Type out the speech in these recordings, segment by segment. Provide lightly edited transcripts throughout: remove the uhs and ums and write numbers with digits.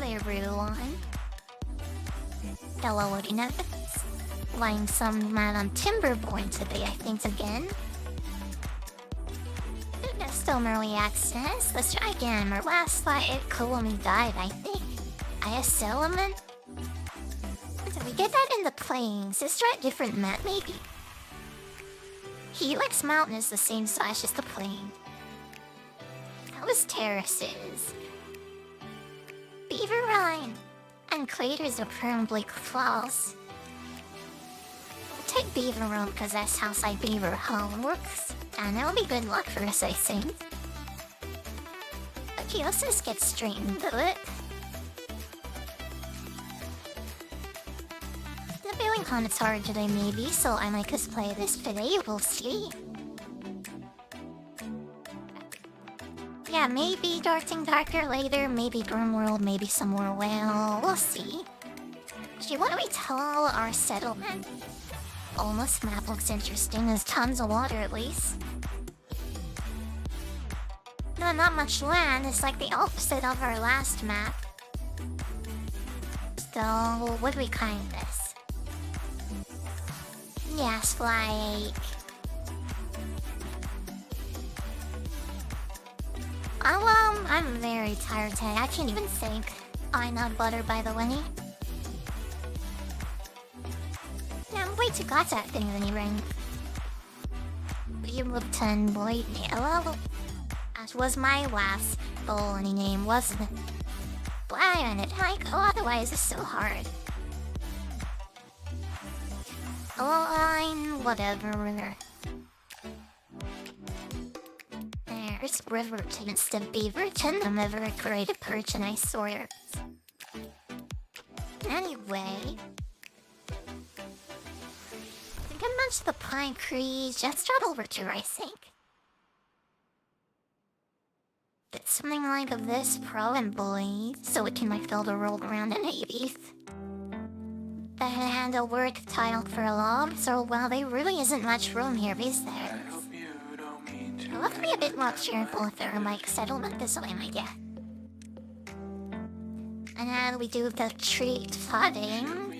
there, everyone. Hello, Ordinance. Playing some man on Timberborn today, I think, again. Still early access. Let's try again. Our last fight, Kolomi died, I think. IS element? Did we get that in the plains? Let's try a different map, maybe. Helix Mountain is the same size as the plain. That was terraces. Beaver Rhine. And craters are permanently close. We'll take Beaver Rome because that's how Side Beaver Home works. And it'll be good luck for us, I think. But Kiosis gets straight into it. The feeling kind of hard today, maybe, so I might just play this today, we'll see. Yeah, maybe Darting Darker later, maybe Grimworld, maybe somewhere well, we'll see. Actually, what do we tell our settlement? Almost map looks interesting, there's tons of water at least. No, not much land, it's like the opposite of our last map. So, what do we kind this? Yes, like... I'm very tired today, I can't even think. I not butter, by the way. Yeah, I'm way too got that thing anyway. Beaverton Boy Hello. That was my last bowling name, wasn't it? Why on it? Like, oh, otherwise it's so hard. Line, whatever. There's Riverton instead of Beaverton. I'm ever a creative person, I swear. Anyway. I think I'm much the Pine Creek. Just shot over to, I think. It's something like of this pro and bully, so it can like fill the world around in 80s. The handle work tiled for a log, so well, there really isn't much room here, is there? I'll have to be a bit more cheerful if there are like settlement this way, my dear. And then we do the tree flooding.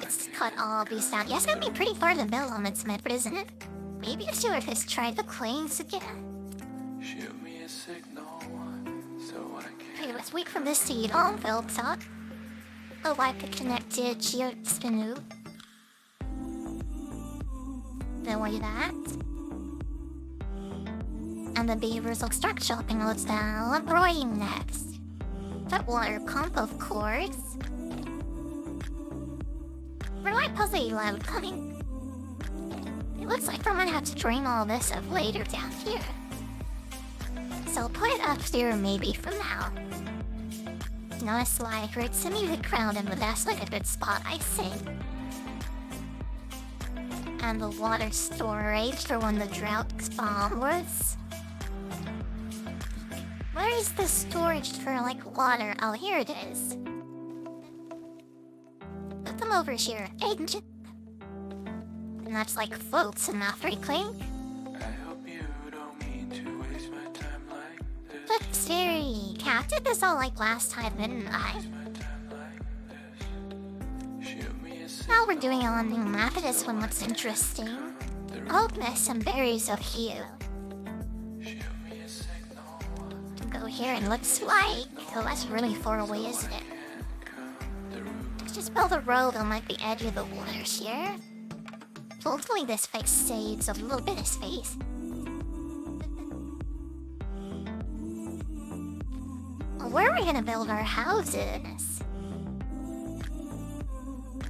It's cut all these out. Yeah, it's gonna be pretty far to build on its mid, isn't it? Maybe I should have just tried the claims again. Shoot me a signal, so I can. Okay, let's wait for this to eat all built up. Oh, wipe the connected geospinu. Then we'll do that. And the beavers will start chopping loads down. Brewing next. That water pump, of course. Where do I puzzle loud coming? It looks like we're gonna have to drain all this up later down here. So put it up here maybe for now. Not a slide for it's a music crowd and that's like a good spot, I think. And the water storage for when the drought spawns. Where is the storage for like water? Oh, here it is. Put them over here. Agent. And that's like floats enough, right, Clink? But Siri, Cat did this all like last time, didn't I? Now we're doing it on the new map. This one looks interesting. Oh, there's some berries up here. Go here and looks like... Oh, that's really far away, isn't it? Let's just build a road on like the edge of the waters here. Hopefully this face saves a little bit of space. Where are we gonna build our houses?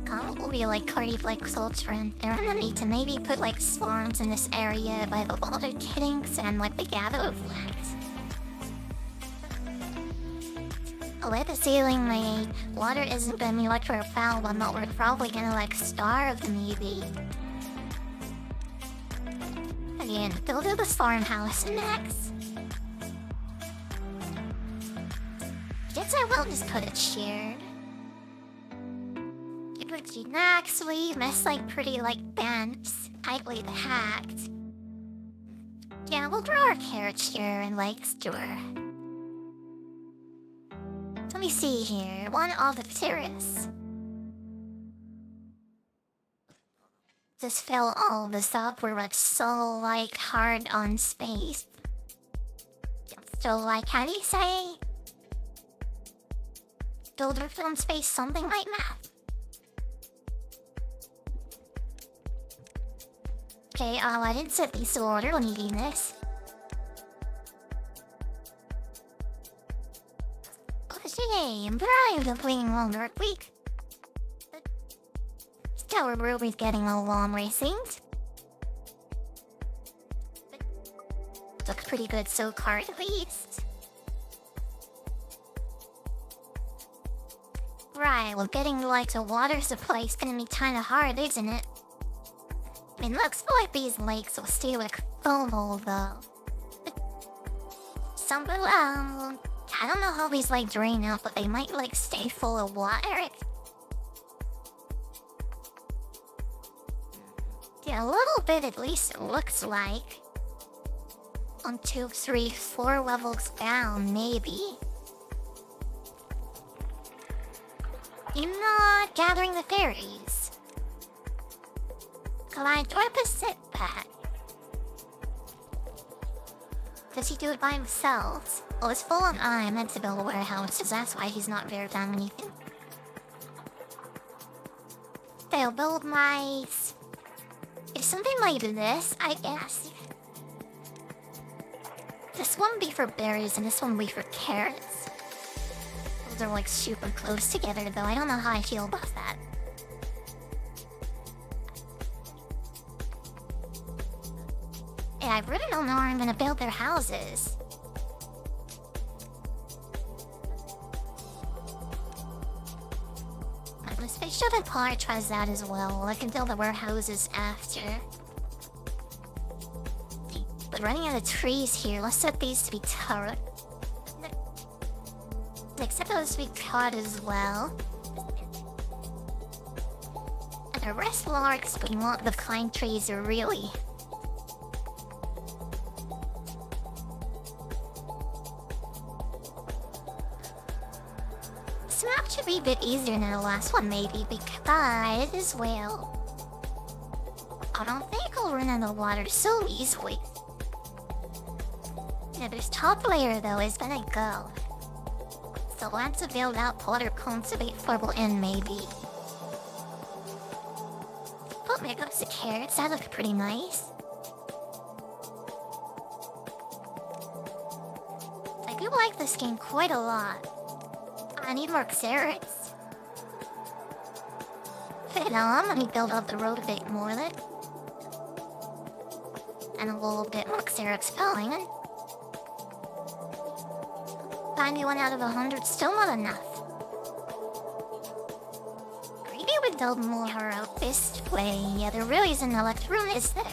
Can't we like carve like soldiers in there? I'm gonna need to maybe put like farms in this area by the water kiddings and like the gather flags. Oh, with the ceiling made, water isn't gonna be like for a foul one, but we're probably gonna like starve maybe. Again, build this farmhouse next. Guess I will just put it shared. It would be actually mess like pretty like bands. Tightly hacked. Yeah, we'll grow our carrots here and like store. Let me see here. One of the terrace. Just fill all this up. We're like so like hard on space. So like, how do you say? Builder film space, something like that. Okay, I didn't set these to order when you do this. Okay, I'm proud of playing all dark week. This tower ruby's getting a long racing. Looks pretty good so far at least. Right, well getting like a water supply is gonna be kinda hard, isn't it? I mean, looks like these lakes will stay like full though. Some I don't know how these like drain out, but they might like stay full of water. Yeah, a little bit at least it looks like. 1, 2, 3, 4 levels down, maybe. You're not gathering the fairies. Clyde, do I have to sit back? Does he do it by himself? Oh, it's full on I meant to build a warehouse, so that's why he's not very down anything. They'll build mice. It's something like this, I guess. This one be for berries and this one be for carrots. Those are like super close together though. I don't know how I feel about that. Yeah, I really don't know where I'm gonna build their houses. I should have prioritized that as well. I can build the warehouses after. But running out of trees here, let's set these to be turret. Except those to be cod as well. And the rest larks, but we want the pine trees really. This map should be a bit easier than the last one maybe, because, well, I don't think I'll run out of water so easily. Yeah, this top layer though is gonna go. So let's build out water cultivate bubble in maybe. Oh, there goes the carrots, that looks pretty nice. I do like this game quite a lot. I need more carrots. Okay, now I'm gonna build up the road a bit more then. And a little bit more carrots going. 91 out of 100, still not enough. Maybe we build more out this way. Yeah, there really isn't an elect room, is there?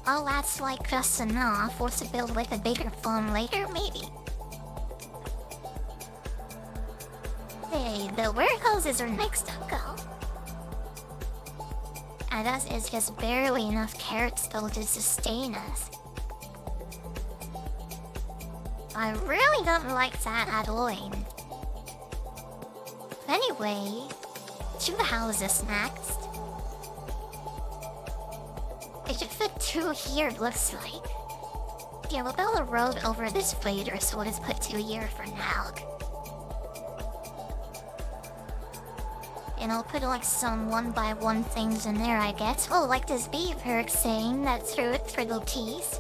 Oh, that's like just enough. Or to build like a bigger farm later, maybe. Hey, the warehouses are next up, go. And us is just barely enough carrots though to sustain us. I really don't like that at all. Anyway, to the houses next. It should fit 2 here, it looks like. Yeah, we'll build a road over this later, so we'll just put 2 here for now. And I'll put like some 1x1 things in there, I guess. Oh, like this beaver saying that through it for the teeth.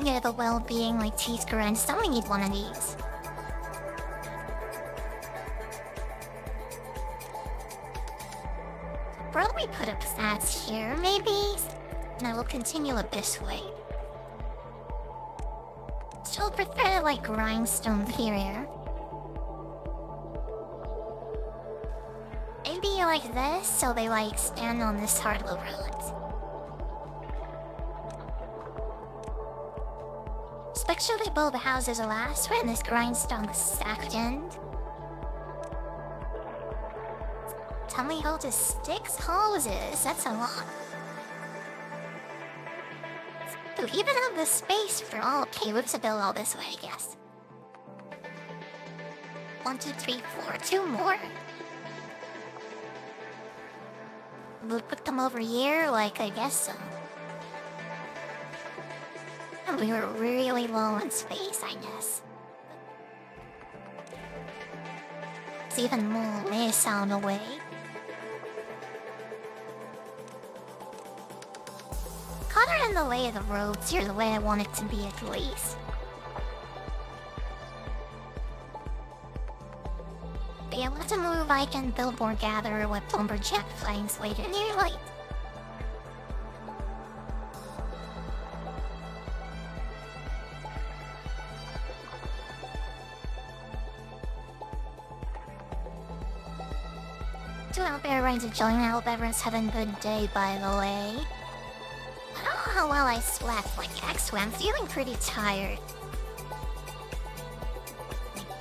Yeah, the well-being like teeth grindstone, we need one of these. Probably put up stats here, maybe? And I will continue it this way. Still prefer like grindstone here. Maybe like this, so they like stand on this hard road. Especially build the houses last when this grindstone stacked in. Tell me how to 6 houses, that's a lot. To even have the space for all. Okay, we have to build all this way, I guess. 1, 2, 3, 4. 2 more. We'll put them over here, like, I guess so. And we were really low on space, I guess. It's even more may sound away. Color in the way of the roads here the way I want it to be at least. Be able to move, I can billboard gather with lumberjack flags later near light. To out there ready to join. I hope everyone's having a good day, by the way. I don't know how well I slept. Like, actually, I'm feeling pretty tired.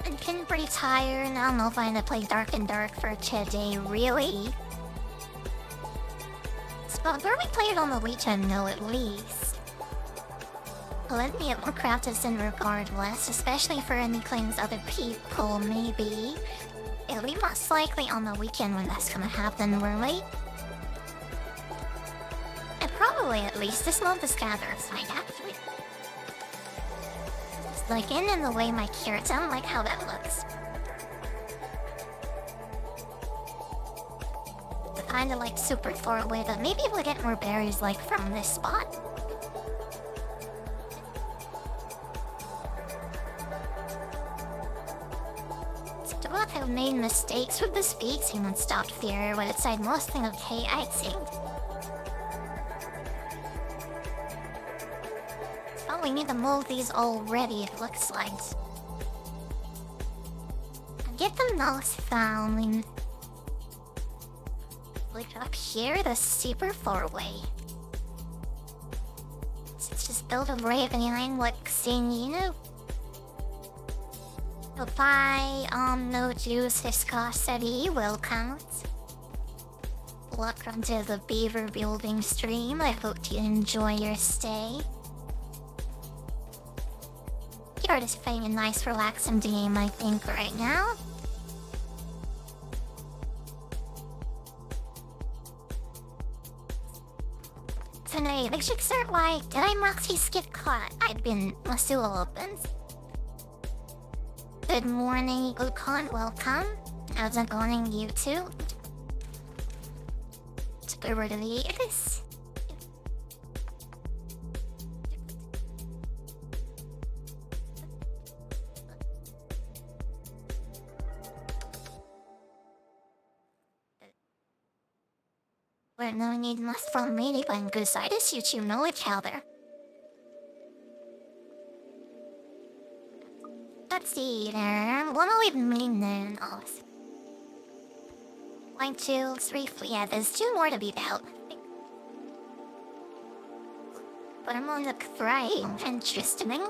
I've been pretty tired, and I don't know if I'm gonna play Dark and Dark for today, really. But where we played on the weekend, no, at least. Let me at Warcraft is in regardless, especially for any claims other people, maybe. It'll be most likely on the weekend when that's gonna happen, really. And probably at least this month is gather fine, actually. It's like in the way my carrots, I don't like how that looks. It's kinda like super far away, but maybe we'll get more berries like from this spot. I've made mistakes with the spacing and stopped here, but it's like mostly okay, I think. Oh, we need to move these already, it looks like. Get the nose found. Like up here, the super far away. Let's just build a ray behind what scene, you know? Goodbye, no juice viscosity will count. Welcome to the beaver building stream. I hope you enjoy your stay. You're just playing a nice relaxing game, I think, right now. Tonight, they should start like, did I Moxie skip caught? I've been still open. Good morning, Ukon, welcome. How's it going, YouTube? It's good to be this. We're no need must from me when good side is YouTube know each other. Let's see there. What do we mean then? Oh, 1, 2, 3, 4. Yeah, there's 2 more to be out. But I'm on the right. Interesting.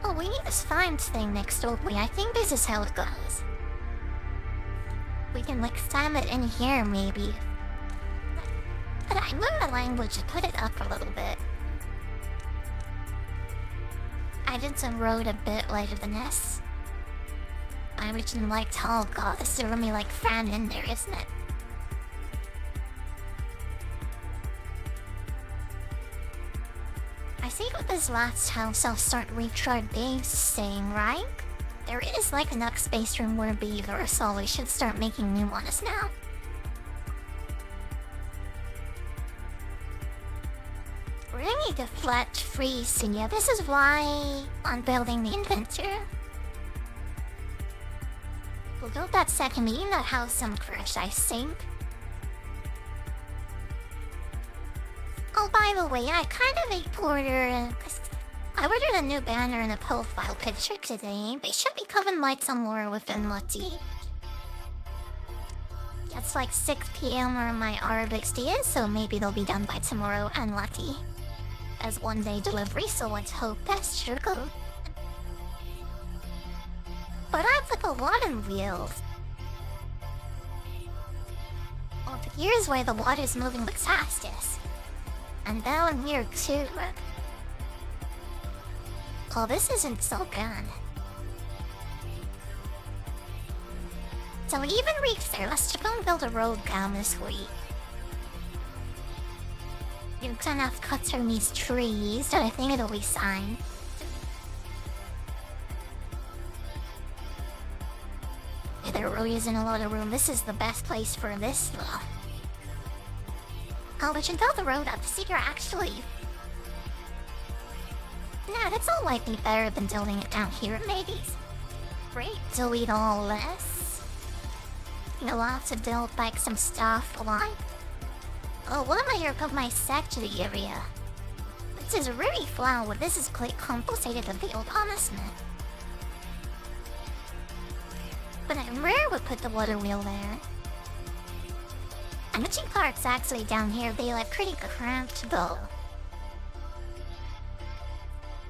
Oh, we need this fine thing next door. I think this is how it goes. We can like slam it in here, maybe. But I learned the language to put it up a little bit. I did some road a bit later than this. I originally liked, oh god, this is really like fan in there, isn't it? I think with this last house I'll start recharge base saying, right? There is like enough space room where beaver, so we should start making new ones now. We're gonna need a flat freeze, and yeah, this is why I'm building the inventor. We'll build that second in that house some first, I think. Oh, by the way, I kind of ordered I ordered a new banner and a profile picture today. They should be coming light somewhere within Lucky. It's like 6 PM where my RBXD is, so maybe they'll be done by tomorrow and Lucky. As 1-day delivery, so let's hope that's true. But I put a lot in wheels. Well, here's where the water's moving the fastest. And down here too. Oh, this isn't so good. So we even reached there. Let's go and build a road down this way. You're gonna have to cut through these trees, but I think it'll be fine. There really isn't a lot of room. This is the best place for this, though. Oh, we should build the road up to see you're actually... Nah, that's all likely better than building it down here, maybe. Great, delete all this. You'll have to build like some stuff like... Oh, what am I here of my sector area? This is really flat, this is quite complicated to build, honestly. But I'm rare would put the water wheel there. And the two parks actually down here, they like pretty cramped though.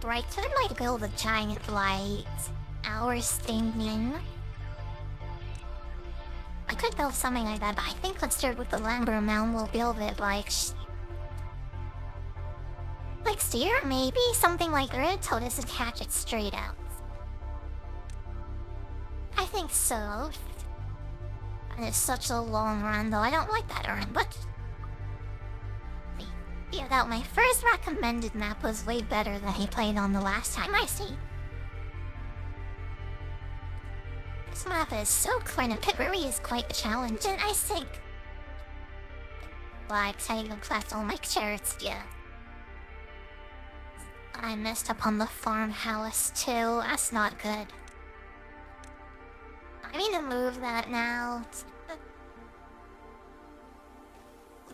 Right, so I might build a giant light. Hours thinking. I could build something like that, but I think let's start with the lumber mound. We'll build it like steer, maybe? Something like that, so this is catch it straight out. I think so. And it's such a long run though, I don't like that run, but... Yeah, that my first recommended map was way better than he played on the last time, I see. This map is so clean and it really is quite a challenge, and I think... Like, saying the class all my carrots, yeah. I messed up on the farmhouse too, that's not good. I need to move that now.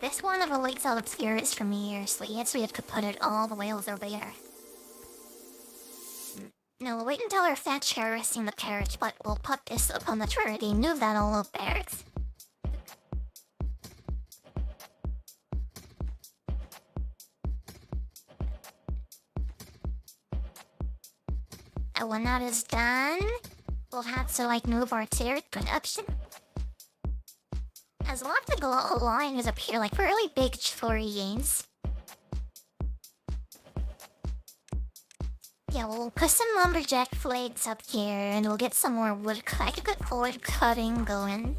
This one of the lakes out obscures for me years, so yes, we have to put it all the way over there. No, we'll wait until our fetch harvesting the carriage, but we'll put this up on the turret and move that all over there. And when that is done, we'll have to like move our turret production. As long as the lines appear like really big story games. Yeah, we'll put some lumberjack flags up here and we'll get some more wood cutting going.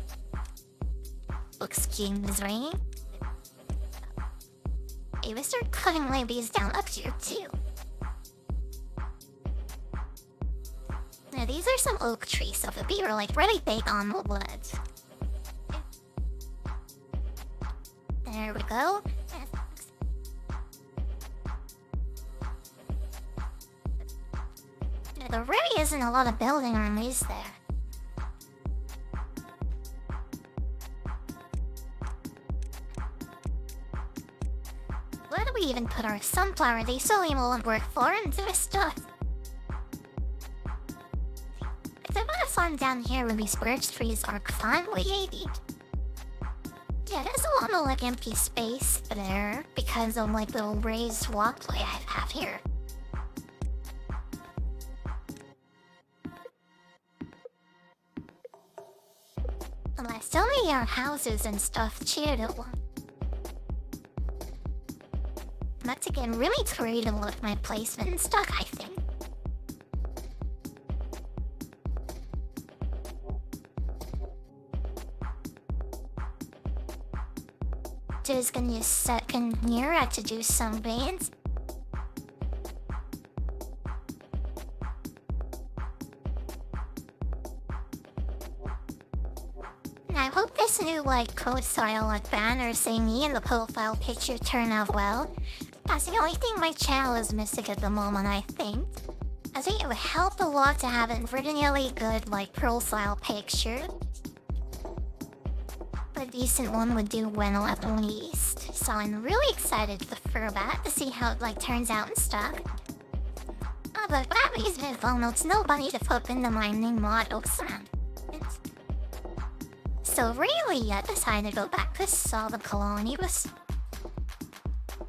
Excuse me. Hey, we start cutting like these down up here too. Now these are some oak trees, so the beaver like really big on the wood. There we go. There really isn't a lot of building on these there. Where do we even put our sunflower? They solely won't work for into this stuff. It's a bit of fun down here when these birch trees are finally 80. Yeah, there's a lot of like empty space there because of like little raised walkway I have here. And I still need our houses and stuff too. I'm about to get really creative with my placement and stuff, I think. Just gonna use a second here to do some bands. I hope this new like code style like banner thingy and the profile picture turn out well. That's the only thing my channel is missing at the moment, I think. I think it would help a lot to have a really good like profile picture. A decent one would do well at least. So I'm really excited for that to see how it like turns out and stuff. Oh, but that means there's nobody to put in the mining models. So really, I decided to go back to solve the colony was...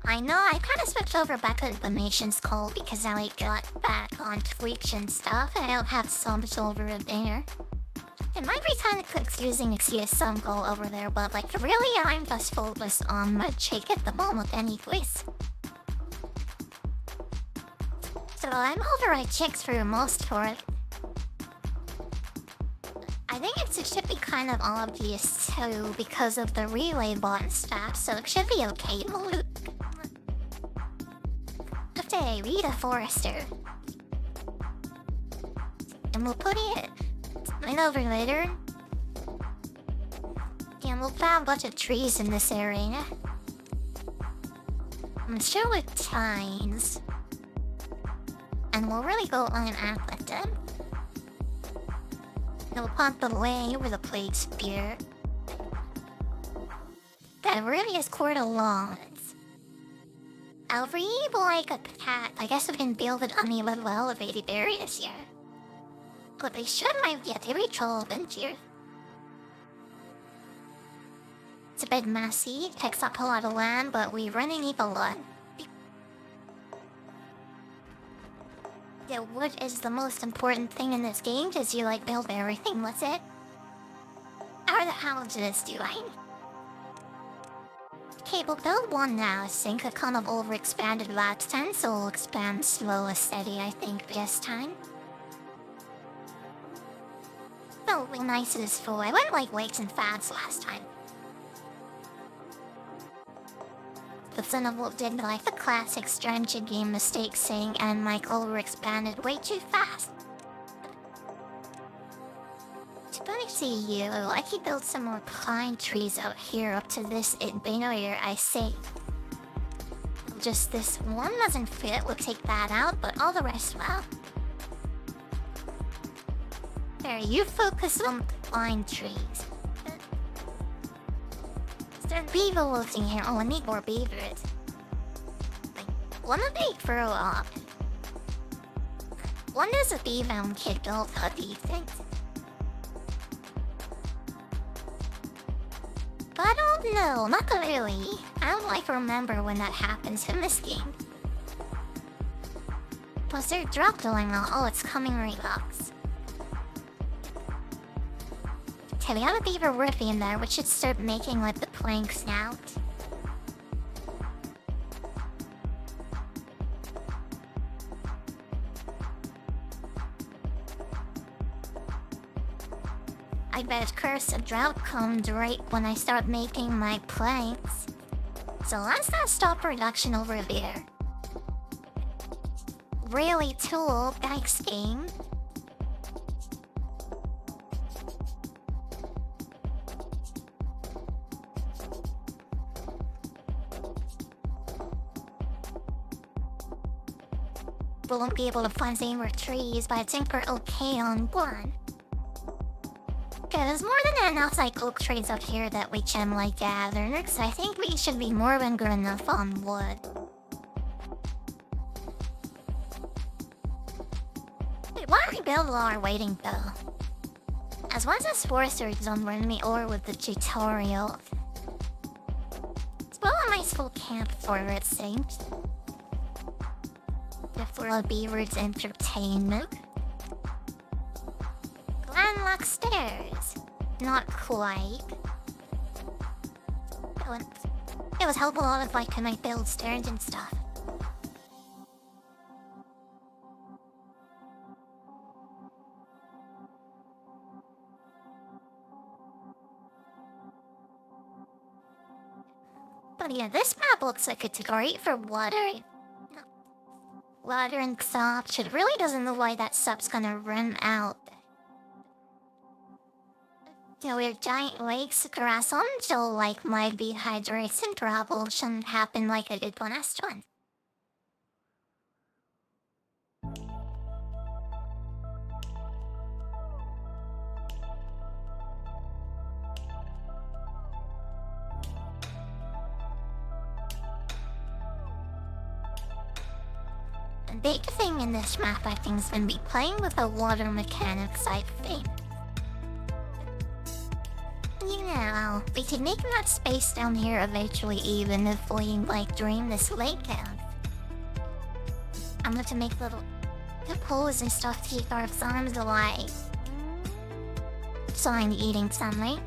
I know, I kind of switched over back to the nation's call because I got back on Twitch and stuff, and I don't have subs over there. It might be kind of confusing to see a sub go over there, but really I'm just focused on my chick at the moment anyways. So I'm override chicks for the most part. I think it should be kind of obvious too because of the relay bot and stuff, so it should be okay. After Rita Forrester. And we'll put it right over later. And we'll plant a bunch of trees in this area. I'm sure with tines. And we'll really go on and act with them. We'll pump the way with a plague spear. That really is quite a lot. I'll read a path. I guess we can build it on the little elevated areas here. But they should might get every troll here. It's a bit messy, takes up a lot of land, but we really need a lot. The wood is the most important thing in this game because you build everything with it. How are the houses doing? Okay, we'll build one now. I think I kind of overexpanded last time, so we'll expand slow and steady, I think, this time. Oh, really nice it is full. I went weights and fads last time. But then I did the classic strategy game mistake saying and overexpanded way too fast. It's funny to see you. I could build some more pine trees out here up to this area I say. Just this one doesn't fit, we'll take that out, but all the rest well. There, you focus on pine trees. There's beaver wolves in here. Oh, I need more beavers. One of they grow up. One is a beaver kid built, what do you think? But I don't know, not really. I don't remember when that happens in this game. Plus they're drop going on. Oh, it's coming Redux. Okay, we have a beaver riffy in there, which should start making the planks now. I bet curse a drought comes right when I start making my planks. So let's not stop production over there. Really tool, thanks game. We won't be able to find any more trees, but I think we're okay on one. Okay, there's more than enough oak trees up here that we can gather, so I think we should be more than good enough on wood. Wait, why are we building while we're waiting though? As once this forester is done running me over with the tutorial. It's well a nice full camp for it seems. For a beaver's entertainment. Landlocked stairs. Not quite. It was helpful a lot if I could build stairs and stuff. But yeah, this map looks like it's great for water. Water and soft. It really doesn't know why that sub's gonna run out. There were giant lakes across on, so my dehydration trouble shouldn't happen like it did on Astra. The big thing in this map I think is gonna be playing with the water mechanics I think. You know, we could make that space down here eventually even if we, like, drain this lake out. I'm going to make little poles and stuff to keep our farms alive. So I'm eating sunlight.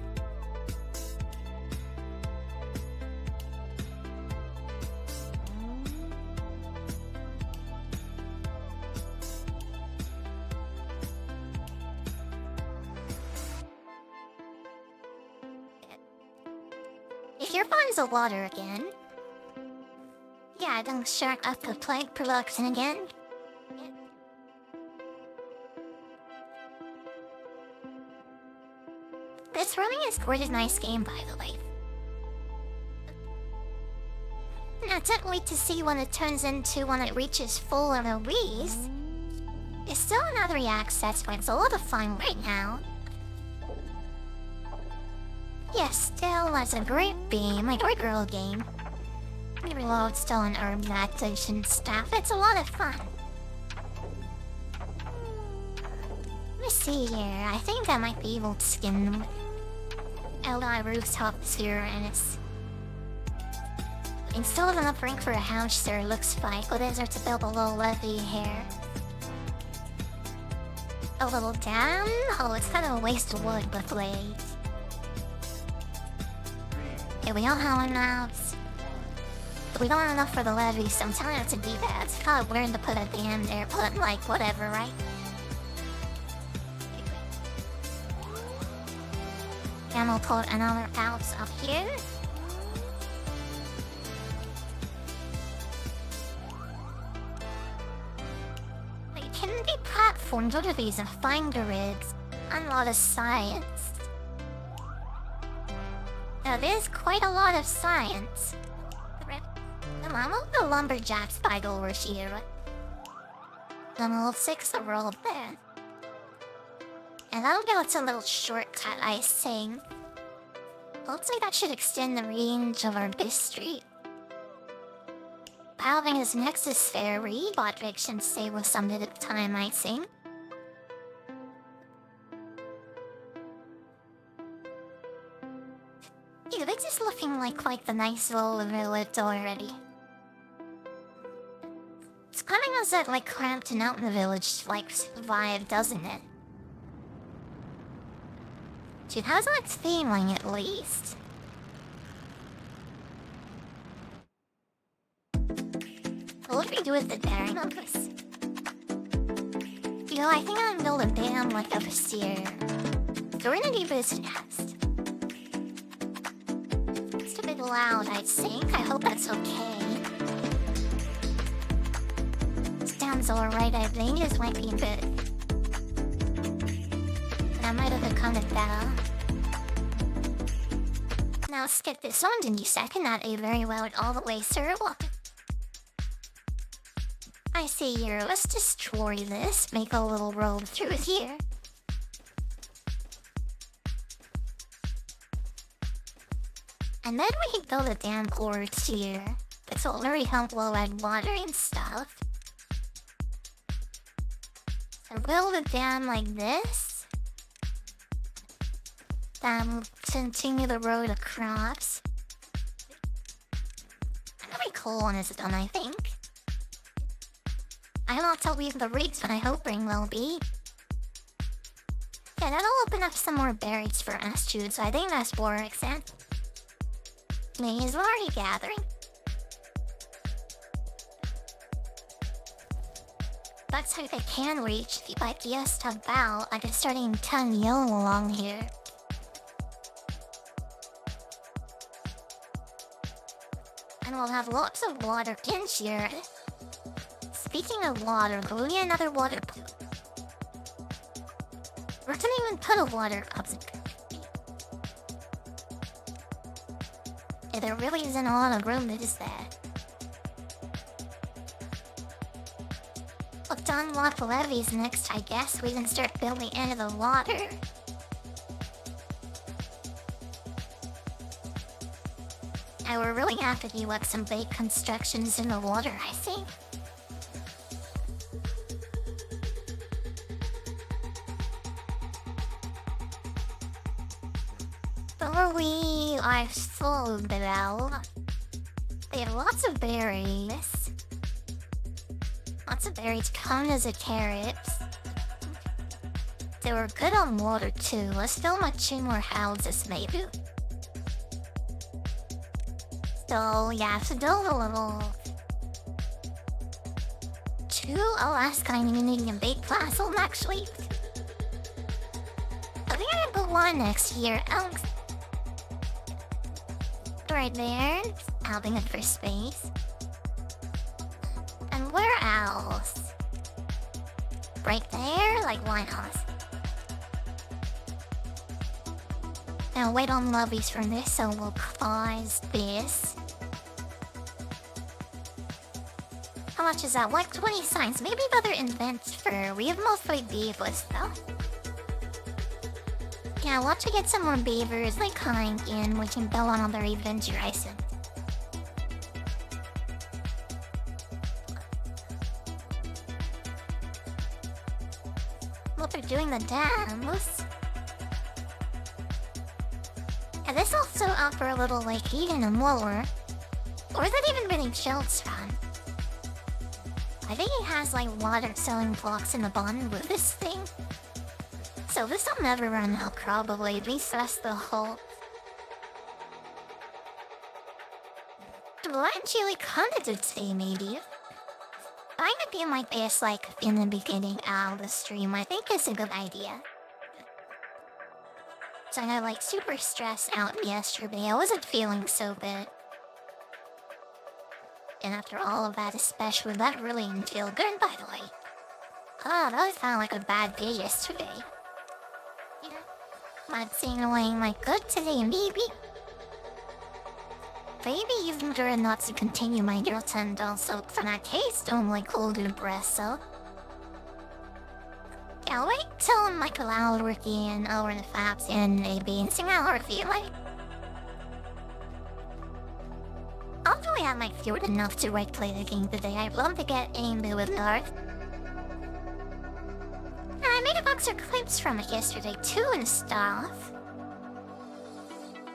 If your pond's of water again. Yeah, don't shark up the plague production again. This really is quite a nice game, by the way. Now, can't wait to see what it turns into when it reaches full release. It's still an early access, but it's a lot of fun right now. Yes, still as a great game, like a girl game. Reload still an urban activation stuff. It's a lot of fun. Let me see here. I think I might be able to skin LI rooftop Uranus. And still have enough rank for a house there, looks like. But is there to build a little levee here? A little dam? Oh, it's kind of a waste of wood, but wait. Okay, we don't have enough. We don't have enough for the levee, so I'm telling you to do that. It's kind of weird to put a dam there, but like, whatever, right? And we'll put another house up here. They can be platformed. What are these? And find grids. And a lot of science. Now, there's quite a lot of science. Come on, we'll go lumberjacks by over here. Then we'll fix the road there. And that'll give us a little shortcut, I think. Looks like that should extend the range of our district. Having his Nexus Ferry, bot should save us some bit of time, I think. Yeah, this is looking like the nice little village already. It's kind of has that, like, cramped and out in the village, like, vibe, doesn't it? Dude, how's that feeling, at least? What do we do with the dairy numbers? You know, I think I'm gonna build a dam, like, up here. So we're gonna do this next. It's a bit loud, I think. I hope that's okay. Sounds alright, I think. This might be a bit. I might have become it better. Now let's get this on, didn't you second that A very well all the way through? I see here, let's destroy this, make a little road through here. And then we can build a dam towards here. This will very help low add water and stuff. So build a dam like this. Then we'll continue the road across. Very cool when it's done, I think. I'm not till we've the rigs, but I hope ring will be. Yeah, that'll open up some more berries for us, Jude, so I think that's works then. Me is already gathering. That's how they can reach the ideas about. I can start getting 10 yellow along here. And we'll have lots of water in here. Speaking of water, will we need another water pool? We're gonna even put a water up. Yeah, there really isn't a lot of room, is there? Well, to unlock levees next, I guess we can start building into the water. And we're really happy to do like some big constructions in the water, I think. Before we are full below, they have lots of berries. Lots of berries count as a carrots. They were good on water too. Let's build my 2 more houses maybe. So yeah, to build a little 2 Alaska Indian bake castle actually. I think I'm gonna go 1 next year. Right there, having it for space. And where else? Right there, like why not? Now wait on lobbies from this, so we'll close this. How much is that? Like 20 signs. Maybe better invent fur. We have mostly beavers though. Yeah, watch to get some more beavers like coming in. We can build another adventure items. Well, they're doing the dams. Yeah, this also offer a little like heating and mower. Or is it even getting chilled from? I think it has like water selling blocks in the bottom with this thing. So this will never run out probably, at least that's the hope. Well, actually kinda did say maybe. I would be my best like in the beginning of the stream, I think it's a good idea. So I got like super stressed out yesterday, I wasn't feeling so good. And after all of that especially, that really didn't feel good by the way. Oh, that sounded like a bad day yesterday. Not saying away my good today, maybe. Maybe even learn not to continue my routine also for that case don't like hold your breath, so. Yeah, wait till like allow working over the fabs and maybe sing out or feel like. Although I have my fewer enough to right play the game today, I'd love to get aimed with Earth. And I made a box of clips from it yesterday too and stuff.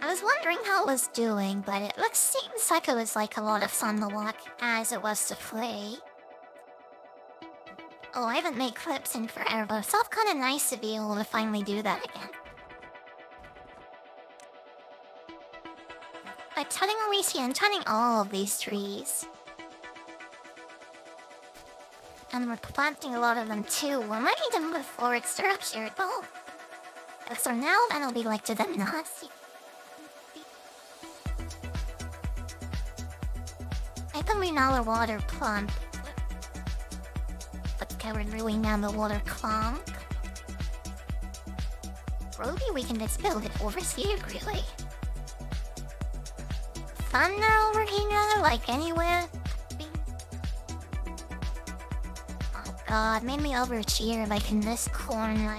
I was wondering how it was doing, but it seems like it was like a lot of fun to watch as it was to play. Oh, I haven't made clips in forever, so it's kinda nice to be able to finally do that again. By cutting I'm cutting all of these trees. And we're planting a lot of them too. We might need them before it's structured though. So now that'll be like to the Nazi. I can read now the water pump. But can we really now the water clunk? Probably we can just build it over here, really. Thunder over here, like anywhere. Oh god, made me overcheer like in this corner.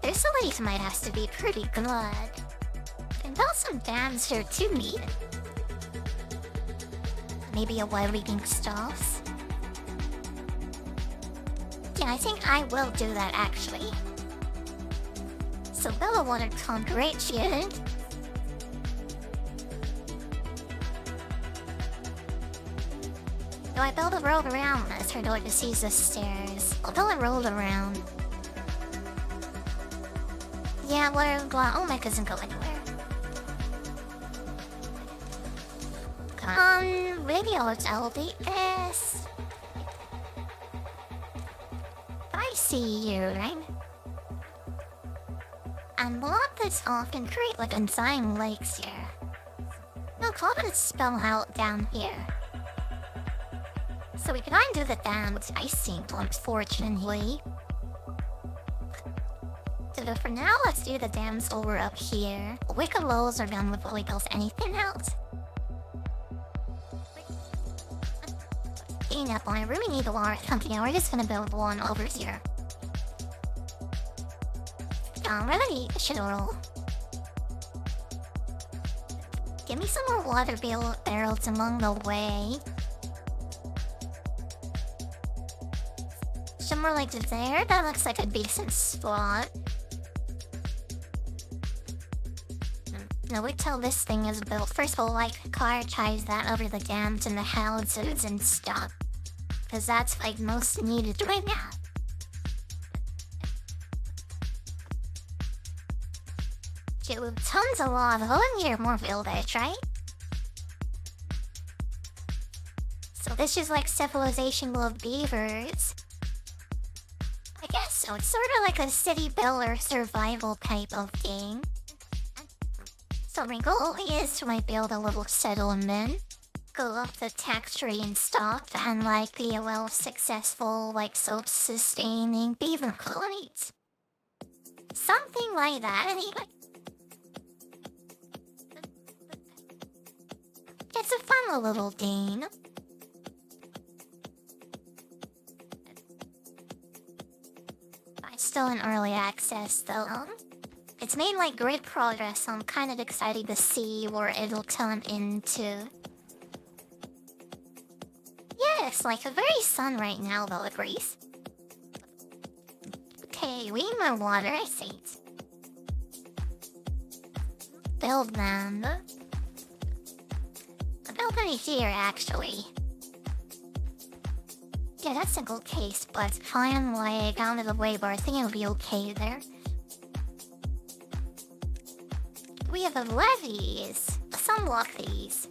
This place might have to be pretty good. And build some dams here too, maybe. Maybe a wild leaping stuff. Yeah, I think I will do that actually. So build a water pump right here. Do I build a road around this or do I just use the stairs? I'll build a road around. Yeah, where oh my doesn't go anywhere. Radios LDS. I see you, right? And block this off and create like undying lakes here. No, comment spell out down here. So we can undo the dam with icing, unfortunately. So for now, let's do the dams over up here. Wicked lows are done before we build anything else. Up on, I really need a water something. We're just gonna build one over here. Really should roll. Give me some more water barrels along the way. Somewhere like there, that looks like a decent spot. Now wait till this thing is built. First of all, like, prioritize that over the dams and the houses and stuff. Cause that's, like, most needed right now. Shit, with tons of lava, and here more village, right? So this is like civilization of beavers. I guess so. It's sort of like a city builder survival type of thing. So my goal is to like build a little settlement, go up the tax tree and stuff, and like be a well successful, like self-sustaining beaver colonies. Something like that, anyway. It's a fun little game. It's still in early access though. It's made like great progress, so I'm kind of excited to see where it'll turn into. Yeah, it's like a very sun right now though, agrees. Okay, we need more water, I see it. Build them. I built them here actually. Yeah, that's a good case, but kind of like out of the way, but I think it'll be okay there. We have the levees. Let's unlock these.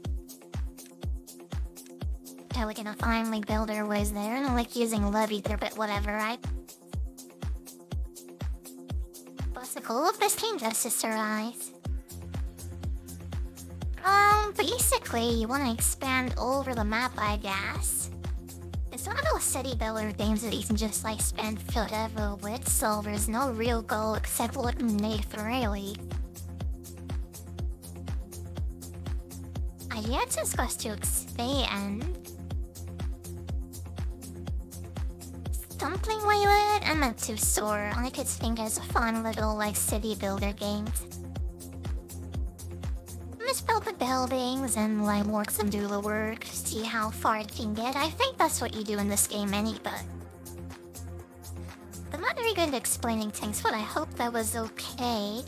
Yeah, we're gonna finally build our ways there. I don't like using levees there, but whatever, right? What's the goal of this game, Justice Eyes? Basically, you want to expand over the map, I guess. It's one of those city builder games that you can just like spend forever with, so there's no real goal except looking neat, really. Yeah, it's just supposed to expand. Something like that? I'm not too sure. I could think as a fun little like city builder game. Just build the buildings and like work some do the work, see how far it can get. I think that's what you do in this game anyway. I'm not very good at explaining things, but I hope that was okay.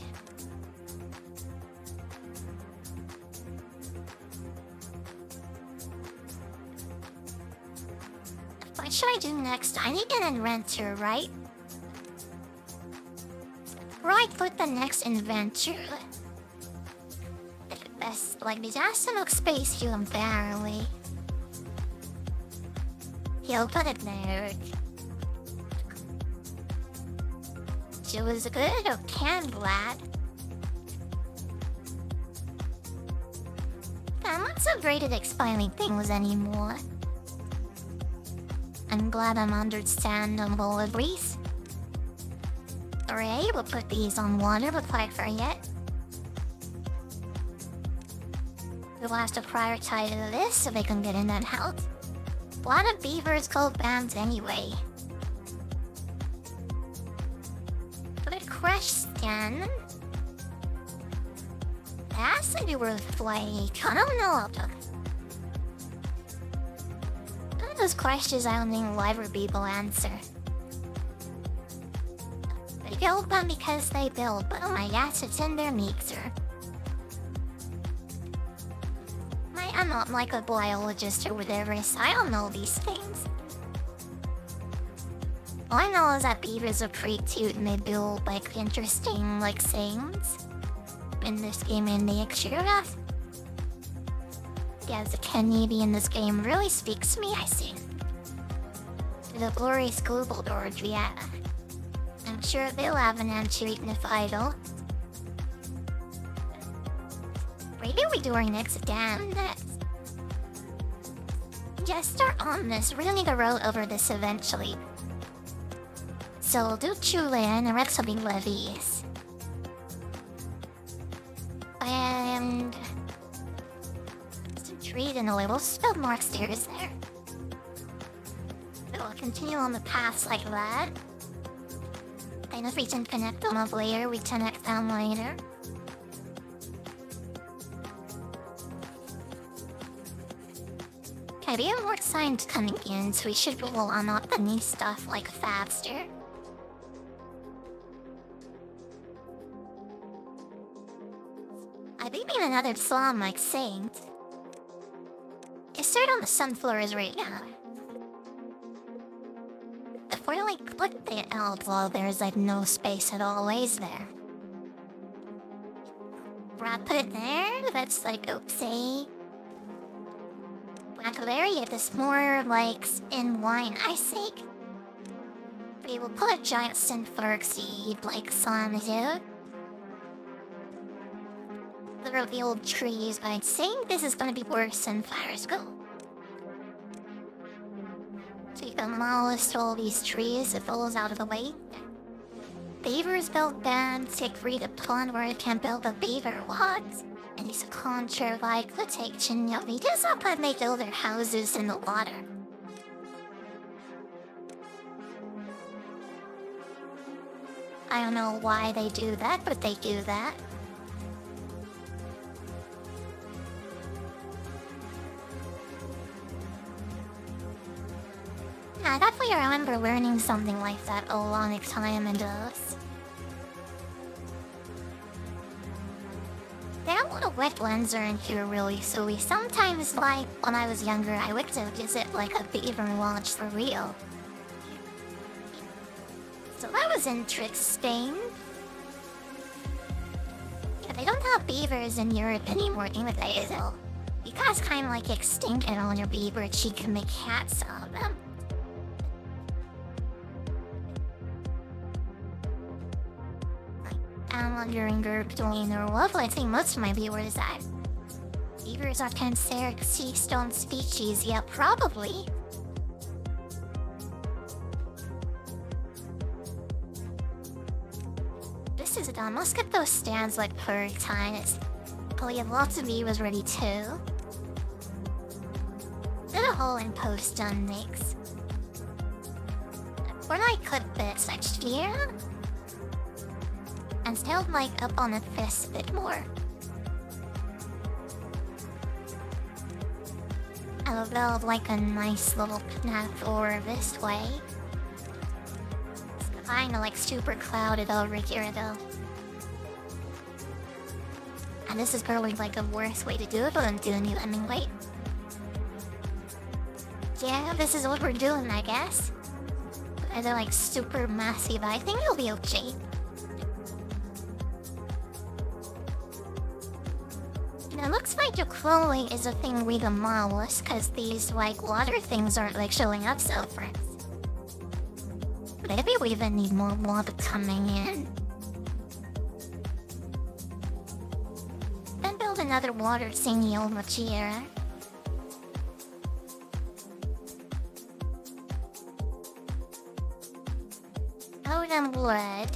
What should I do next? I need an inventor, right? Right, put the next inventor. Best, like, disaster of space heal barely. He'll put it there. She was good or canned lad. I'm not so great at explaining things anymore. I'm glad I'm understandable at least. Alright, we'll put these on water before I forget. We'll have to prioritize this so they can get in that house. A lot of beavers go bound anyway. But a crash scan. That's a new like, I don't know. One of those questions I don't think live people answer. They build them because they build, but oh my gosh, it's in their mixer. I'm not like a biologist or whatever, so I don't know these things. All I know is that beavers are pretty cute and they build like interesting like things in this game and they extra. Yeah, the Canadian in this game really speaks to me, I think. The glorious global George, yeah. I'm sure they'll have an answer even if I don't. Maybe we do our next dam next. Just start on this. We're gonna need a road over this eventually. So we'll do Chule and the rest will be levees. And retreat and we'll build more stairs there. We'll continue on the path like that. And if we can connect them up later, we connect them later. Okay, we have more signs coming in, so we should roll unlock the new stuff like faster. I I think in another slum like Saint. It's right on the sunflowers right now. If we like click the outlaw, there's like no space at all ways there. Right, put it there? That's like oopsie. Blackberry is more like in wine icing. We will put a giant sunflower seed like some do. The revealed trees, but I think this is gonna be where sunflowers go. So you can demolish all these trees, it falls out of the way. Beavers build dams, take free the pond where it can build a beaver what? And it's a contra like the take of me just up and they build their houses in the water. I don't know why they do that, but they do that. I definitely remember learning something like that a long time ago. There are a lot of wetlands around here really, so we sometimes, like, when I was younger, I would go visit, like, a beaver lodge for real. So that was interesting. Yeah, they don't have beavers in Europe anymore anyway, though. You guys kind of, like, extincted all your beaver cheek and make hats out of them. I'm wondering if doing or what, I think most of my viewers are. Beavers are considered seastone species, yeah, probably. This is dumb. Let's get those stands like per time. It's probably lots of viewers ready too. Did a hole in post done next. When I clip bits next year. And still like up on the fist a bit more. I'll build like a nice little path over this way. It's kinda like super clouded over here though. And this is probably like a worse way to do it, but I'm doing it anyway. Yeah, this is what we're doing, I guess. But they're like super massive, I think it'll be okay. It looks like the crawling is a thing we demolish, cause these like water things aren't like showing up so fast. Maybe we even need more water coming in. Then build another water thingy over here. Oh, then wood.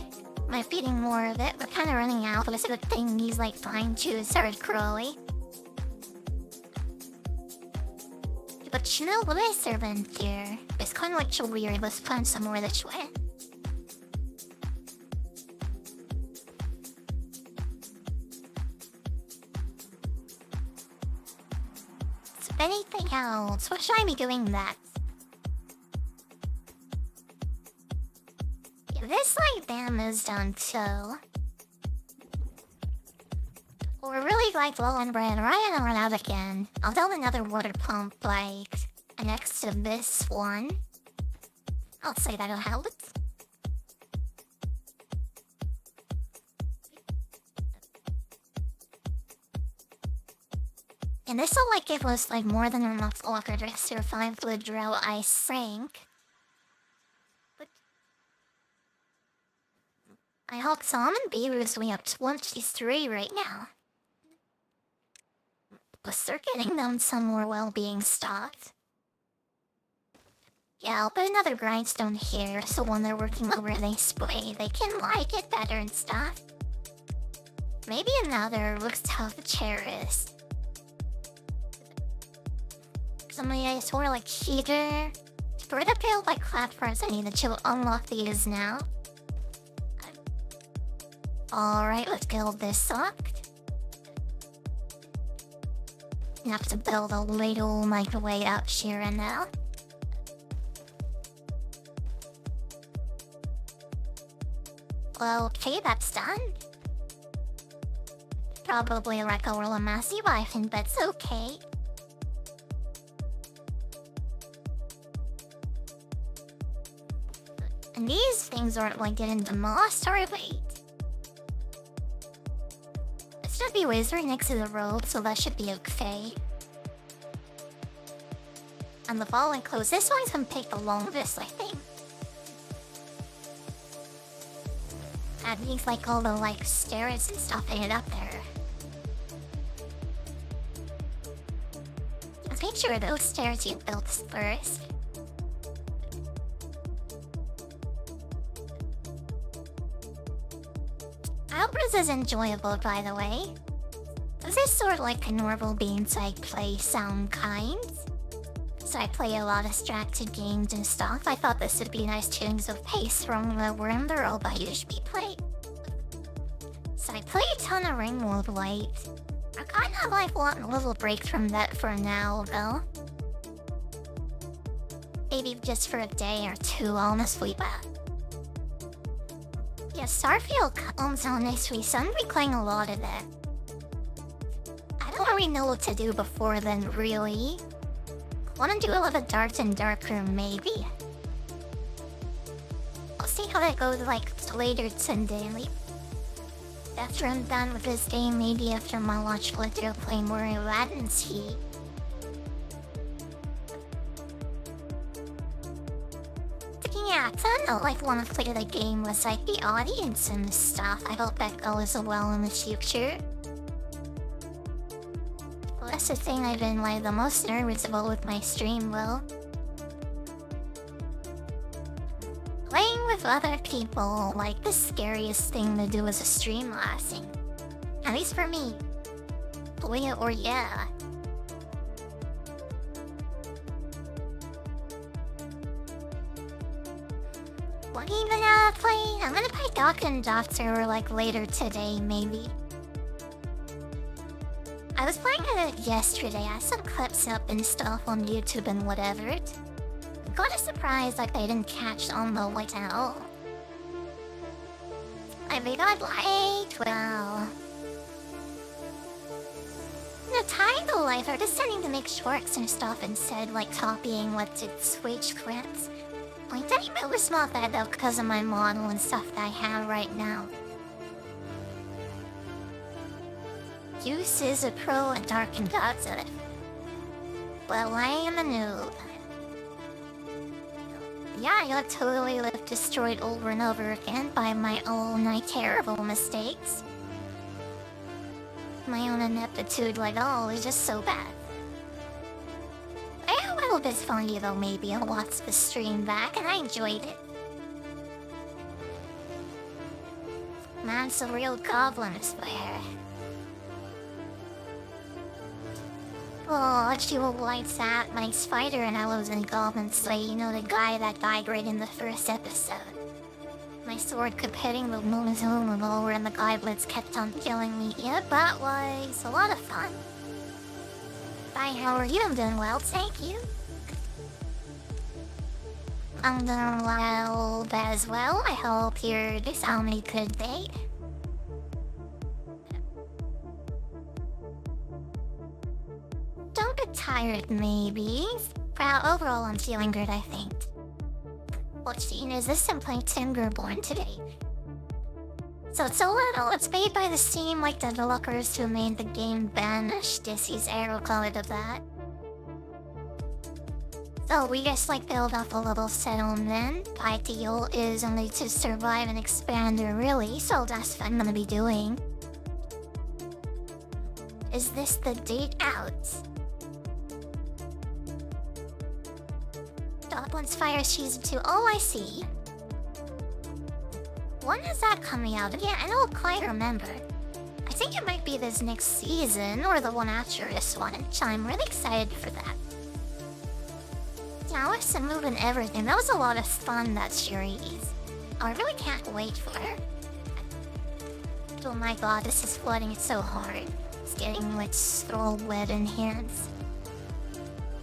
Am I feeding more of it? We're kind of running out, but it's a good thing these like pine trees started growing. But you know what is servant here? It's kind of like so weird. Let's plant some more this way. So anything else? What should I be doing that? This like dam is done too. We're really like low on bread, right? And run out again. I'll build another water pump like next to this one. I'll say that'll help. And this will like give us like more than enough water to survive the drought, I think. I hope salmon beavers we have 23 right now. But they're getting them some more well-being stocked. Yeah, I'll put another grindstone here so when they're working over they spray, they can like it better and stuff. Maybe another looks tough to cherish. Somebody I swear like heater. For the build like platforms I need to unlock these now. Alright, let's build this up. You have to build a little microwave out here and now. Well, okay, that's done. probably like a real massive iPhone, but it's okay. And these things aren't like getting demolished, or wait. It should be wizard next to the road, so that should be okay. And the following close. This one's gonna take the longest, I think. That needs like all the like stairs and stuff to get up there. Let's make sure those stairs get built first. I hope this is enjoyable, by the way. This is sort of like a normal games I play sound kinds. So I play a lot of distracted games and stuff. I thought this would be nice change of pace from the world I usually play. So I play a ton of Ringworld Light. I kind of like want a little break from that for now, though. Maybe just for a day or two, honestly, but... yeah, Starfield comes out next week, so I'm gonna be playing a lot of that. I don't really know what to do before then, really. Wanna do a little bit dark and darker, maybe. I'll see how that goes, like, later today. After I'm done with this game, maybe after my launch later, I'll play more Aladdin's Heat. Yeah, I don't like want to play the game with like the audience and stuff. I hope that goes well in the future. Well, that's the thing I've been like the most nervous about with my stream, Will. Playing with other people, like the scariest thing to do as a stream lasting. At least for me. Boy or yeah. What even play? I'm gonna play Doc and Doctor like later today, maybe. I was playing it yesterday. I had some clips up and stuff on YouTube and whatever. Got a surprise like they didn't catch on the white at all. I got like, well... the title life are just starting to make shorts and stuff instead, like copying what's its Switch clips. Like, that even was not that though because of my model and stuff that I have right now. Use is a pro at Dark and Godzilla. Well, I am a noob. Yeah, I got totally left destroyed over and over again by my own terrible mistakes. My own ineptitude, like, oh, it's just so bad. I had a little bit funny though, maybe. I watched the stream back and I enjoyed it. Man, it's a real goblin, I swear. Oh, she will lights at my spider and I was in Goblin Slay, you know, the guy that died right in the first episode. My sword kept hitting the moon zone and over and the goblins kept on killing me. Yep, that was a lot of fun. Bye, how are you? I'm doing well, thank you. I'm doing well as well. I hope you're just having a good day. Don't get tired, maybe. But overall, I'm feeling good, I think. What's the is this? I'm playing Timberborn today. So it's a little, it's made by the team like the developers who made the game Banished. This is arrow colored of that. So we just like build up a little settlement. Ideal is only to survive and expand really, so that's what I'm gonna be doing. Is this the date out? Goblin's Fire Season 2. Oh, I see. When is that coming out? Yeah, I don't quite remember. I think it might be this next season, or the one after this one, so I'm really excited for that. Yeah, with some move and everything, that was a lot of fun, that series. I really can't wait for it. Oh my god, this is flooding, it's so hard. It's getting like so wet in here.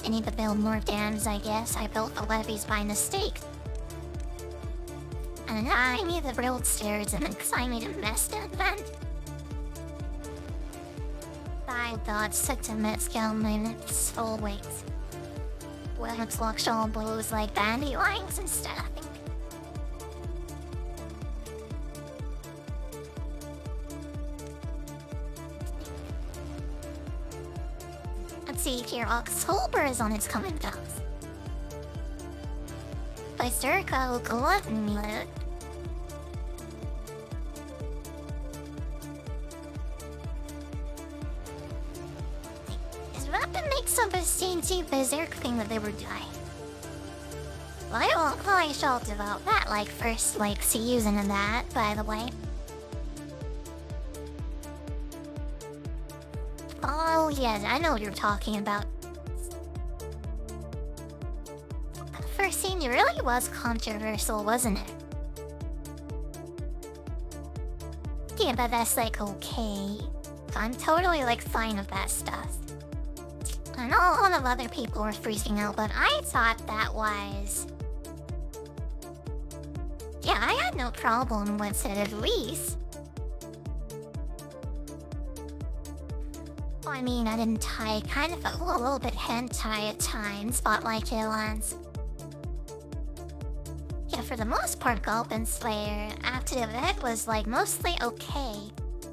I need to build more dams, I guess. I built the levees by mistake. And I need to build stairs and then cause I made a mess down then. I thought such a mid-scale minutes always. Well, it's like all blows like dandelions and stuff. Let's see here, October is on its coming down. By circle gluttony. Is that the mix of a CNC berserk thing that they were doing? Well, I won't probably shout about that, like, first, like, season and that, by the way. Oh, yes, I know what you're talking about. The first scene really was controversial, wasn't it? Yeah, but that's, like, okay. I'm totally, like, fine with that stuff. I know a lot of other people were freaking out, but I thought that was... Yeah, I had no problem with it, at least. Well, I mean, I didn't tie, kind of a little bit hentai at times, but like it lands. Yeah, for the most part, Goblin Slayer, after the event was like mostly okay.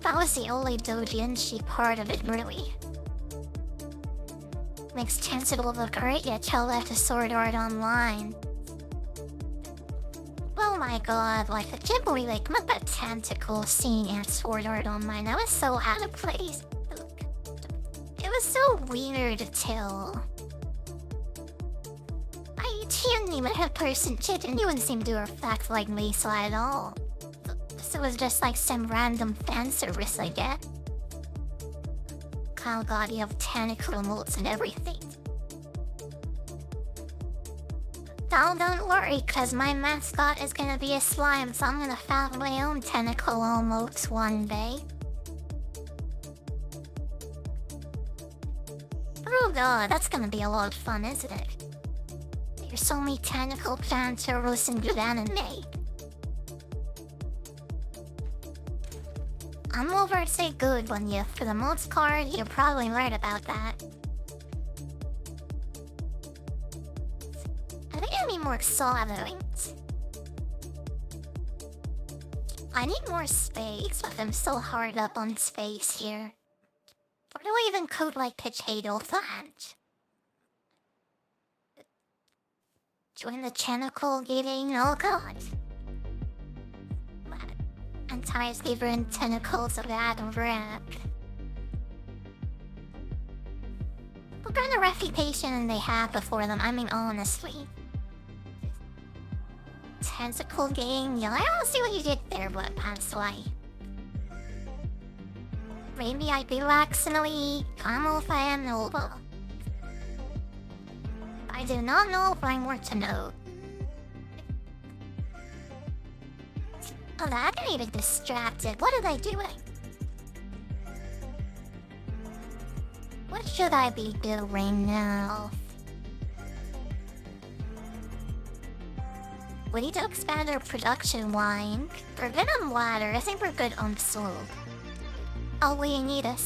That was the only doujinshi part of it, really. Makes sense it'll look great, yet tell that to Sword Art Online. Oh my god, like the Ghibli, like, the tentacle scene at Sword Art Online, that was so out of place. It was so weird till... I didn't even have person shit and you wouldn't seem to reflect like Lisa at all. So it was just like some random fan service, I guess. Oh god, you have tentacle emotes and everything. Don't worry, cause my mascot is gonna be a slime, so I'm gonna have my own tentacle emotes one day. Oh god, that's gonna be a lot of fun, isn't it? There's so many tentacle fan service in good anime. I'm over to say good when you, for the most part, you're probably right about that. I think I need more solderings. I need more space, but I'm so hard up on space here. Or do I even code like potato flange? Join the tentacle getting, oh god. Entire favorite tentacles of that rap. What kind of reputation they have before them? I mean, honestly. Tentacle gang? Yeah, I don't see what you did there, but that's why. Maybe I'd be laxingly calm if I am noble. I do not know if I'm worth to know. Oh, I got even distracted. What are they doing? What should I be doing now? We need to expand our production line. For Venom Ladder, I think we're good on slope. Oh, we need a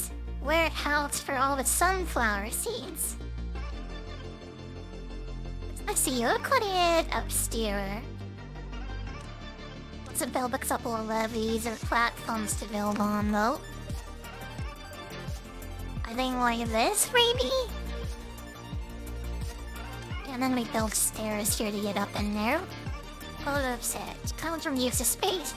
warehouse for all the sunflower seeds. I see you put it upstairs. To build a couple of levees or platforms to build on, though. I think like this, maybe? And then we build stairs here to get up in there. Oh, that's it. Comes from use of space.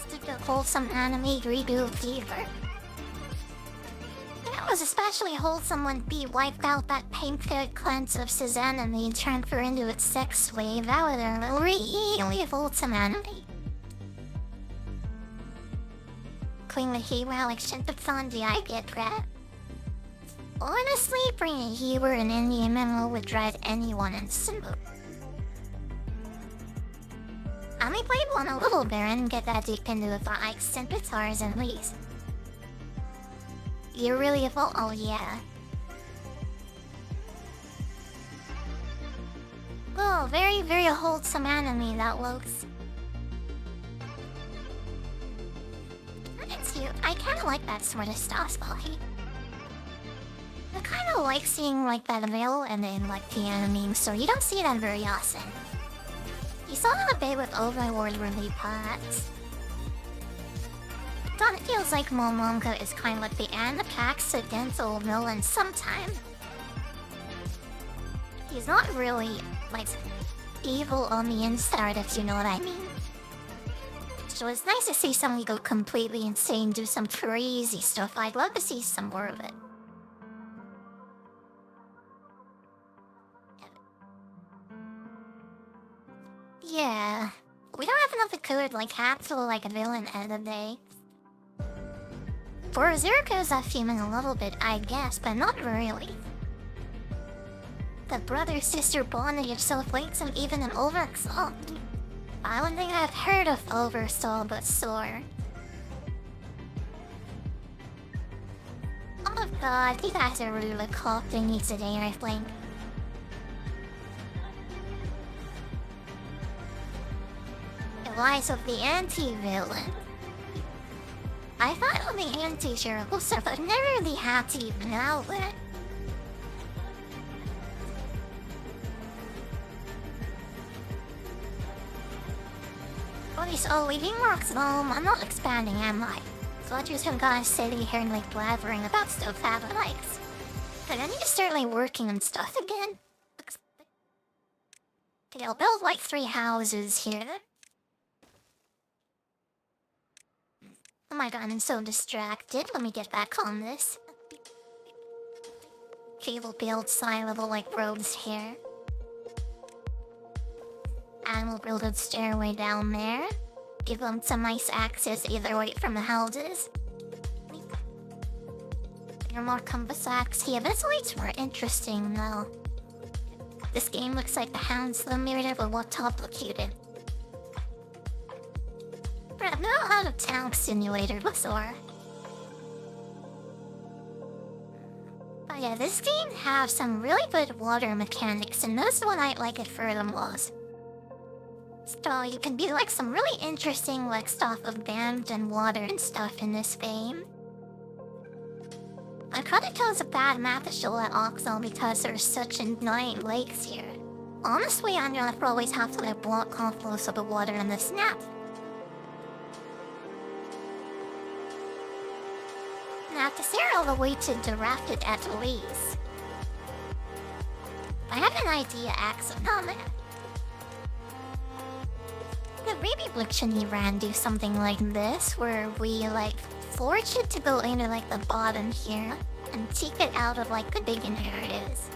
Stick a wholesome anime redo fever. That was especially wholesome when B wiped out that pain-filled cleanse of his enemy and transferred into its sex wave. That was a really wholesome anime. Queen the hero like Shintasanji, I get that. Honestly, bringing a hero in any MMO would drive anyone insane. I only played one a little bit and get that deep into it, but like sympathizers at least. You're really a fault. Oh yeah. Oh, very, very wholesome anime that looks. It's you. I kinda like that sort of stuff, Spotty. I kinda like seeing like that available and then like the enemy, so you don't see that very often. You saw that a bit with Overlord Relief Pots. It feels like Momonga is kind of like the accidental villain sometimes. He's not really like evil on the inside, if you know what I mean. So it's nice to see somebody go completely insane, do some crazy stuff. I'd love to see some more of it. Yeah. We don't have enough code like actual like a villain end of the day. For Zirko's a human a little bit, I guess, but not really. The brother-sister bonding itself makes him even an oversoul. I don't think I've heard of oversoul before. Oh my god, you guys are really copying me today, I think. The rise of the anti-villain. I thought of the anti-hero, but never the anti-villain. Oh, leaving works home. I'm not expanding, am I? So I just gonna sit here and like blabbering about stuff that I likes. But I need to start like working on stuff again. Okay, I'll build like 3 houses here. Oh my god, I'm so distracted. Let me get back on this. Okay, we'll build side level like roads here. And we'll build a stairway down there. Give them some nice access either way from the houses. There are more compass acts here. This light's more interesting though. This game looks like the Hound's the mirror of what top located. But I've not had a town simulator before. But yeah, this game has some really good water mechanics, and that's what I like it for the most. So you can do like some really interesting like stuff of dams and water and stuff in this game. I kinda chose a bad map to show at Oxel because there's such annoying lakes here. Honestly, I'm gonna always have to like block off most of the water in this map. Now to steer all the way to draft it at least. I have an idea, Axel. Oh man. The Baby Blixeny ran do something like this, where we like forge it to go into like the bottom here and take it out of like the big areas.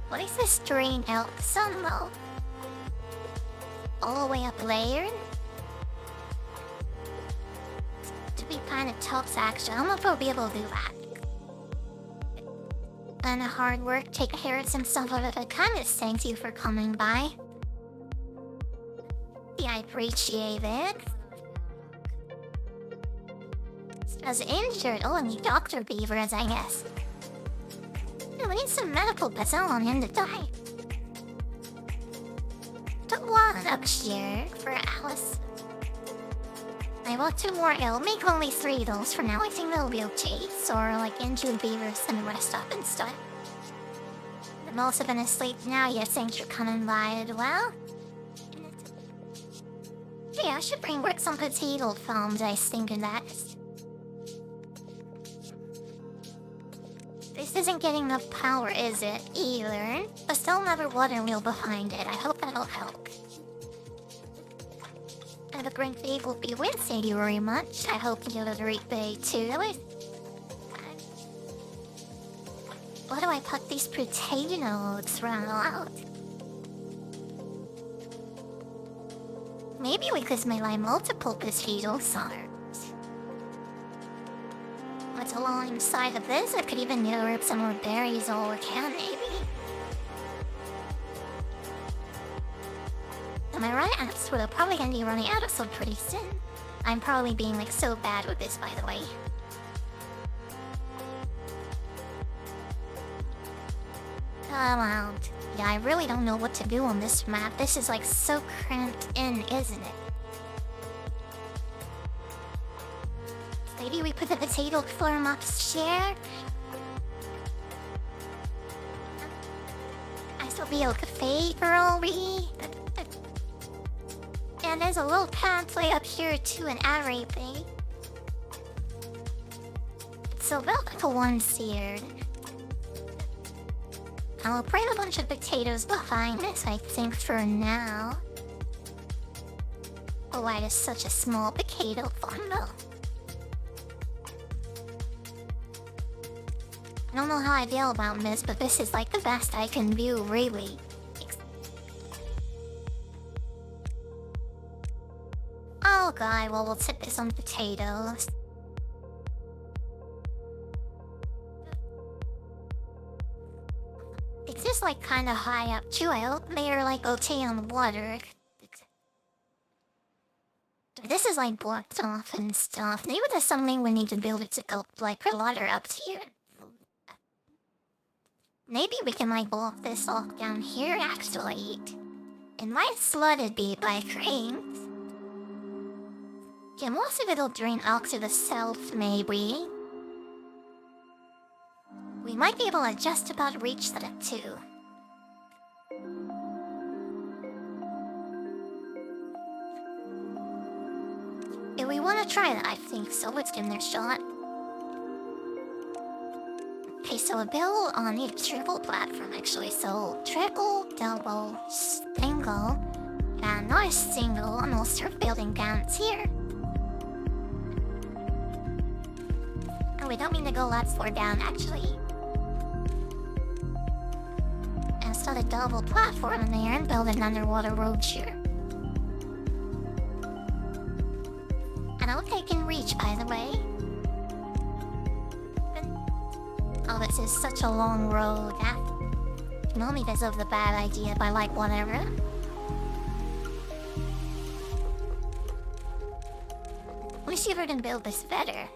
What is this drain out some though? All the way up layered? To be kinda tough actually. I don't know if I'll be able to do that. And hard work, take care of some stuff of it. I kinda thank you for coming by. Yeah, I appreciate it. As injured, oh, and the Dr. Beavers, I guess. Yeah, we need some medical personnel on him to die. Took one up here for Alice. I bought 2 more. I'll make only 3 of those for now. I think they'll be okay. So, like injured beavers and rest up and stuff. I'm also been asleep now. Yes, thanks for coming by as well. Yeah, I should bring work some potato farms, I was thinking that. This isn't getting enough power, is it? Either. But still another water wheel behind it. I hope that'll help. Have a great day, will be with. Thank you very much. I hope you have a great day too. Why do I put these potatoes round out? Maybe we could make like multiple potato farms. What's alongside of this? I could even gather up some more berries or can maybe. Am I right? Absolutely. I'm probably gonna be running out of soap pretty soon. I'm probably being like so bad with this, by the way. Wow. Yeah, I really don't know what to do on this map. This is like so cramped in, isn't it? Maybe we put the potato farm upstairs? I still be a cafe for all we. And there's a little pathway up here too, and everything. So welcome to one seared. I'll bring a bunch of potatoes behind us, I think, for now. Oh, why is such a small potato farm though? I don't know how I feel about this, but this is like the best I can do, really. Oh god, well we'll tip this on potatoes. It's just like kinda high up too. I hope they're like okay on water. This is like blocked off and stuff. Maybe there's something we need to build it to go like water up here. Maybe we can like block this off down here actually. It might flooded be by cranes. Yeah, most of it'll drain out to the south maybe. We might be able to just about reach that too. If we want to try that, I think so. Let's give it a shot. Okay, so a build on the triple platform actually. So triple, double, single, and not single, and we'll start building guns here. Oh, we don't mean to go that far down actually. And start a double platform in there and build an underwater road here. And I hope they can reach, by the way. Oh, this is such a long road. Maybe this is a bad idea, but like whatever. Let me see if I can build this better.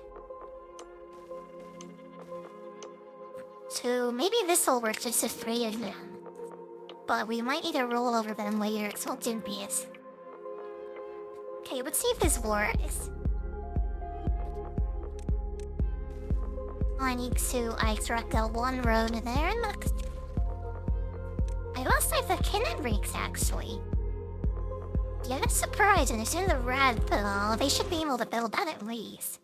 So maybe this will work just to 3 of them. But we might need to roll over them later, so do this. Okay, let's see if this works. I need to extract that one road there and next. I lost sight of the cannon brakes actually. Yeah, that's surprising. It's in the red though. They should be able to build that at least.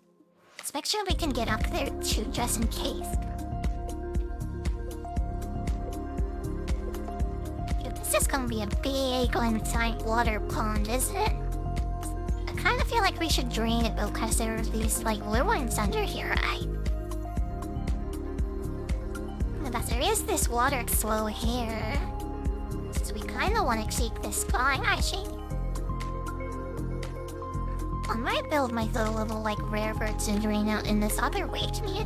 Let's make sure we can get up there too, just in case. Yeah, this is gonna be a big giant water pond, isn't it? I kind of feel like we should drain it though, because there are these like little ones under here, right? But there is this water flow here. So we kind of want to take this spot, actually. I might build my little like river to drain out in this other way to me.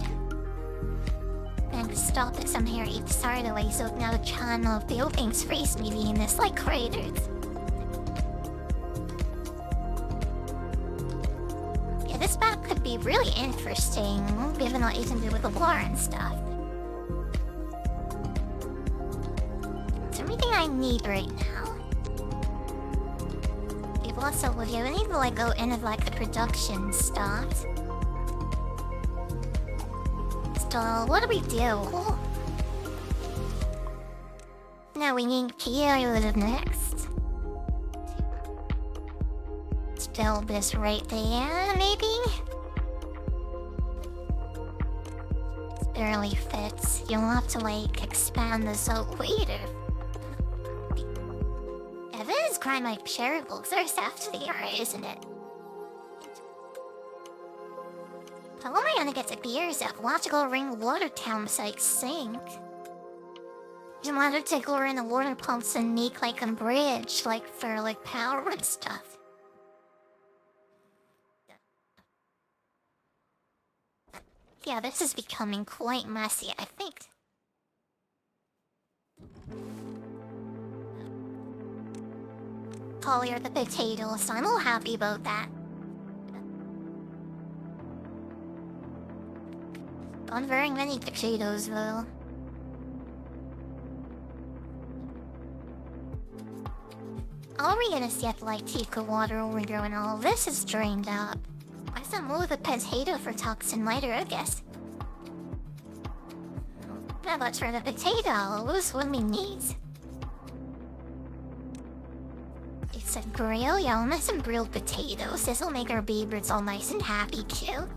And stop it some here each side of the way so now the channel of buildings freeze maybe in this like craters. Yeah, this map could be really interesting given what you can do with the water and stuff. Everything I need right now. Okay, also, we need to like go into like the production stuff. So, what do we do? Now we need to next. Let's build this right there, maybe? It barely fits. You'll have to like expand this out later. Yeah, this is kind of like shareables. There's after the area, isn't it? How am I gonna get the gears up? We'll have to go ring water towns like sink. You want to take over in the water pumps and make like a bridge, like for like power and stuff. Yeah, this is becoming quite messy, I think. Collier the potatoes, I'm all happy about that. Not very many potatoes though. Are we gonna see if like take the water over here when all this is drained up? I some more of the potato for toxin later, I guess. How about for the potatoes? What do we need? It's a grill, yeah, I'll make some grilled potatoes. This'll make our beavers all nice and happy too.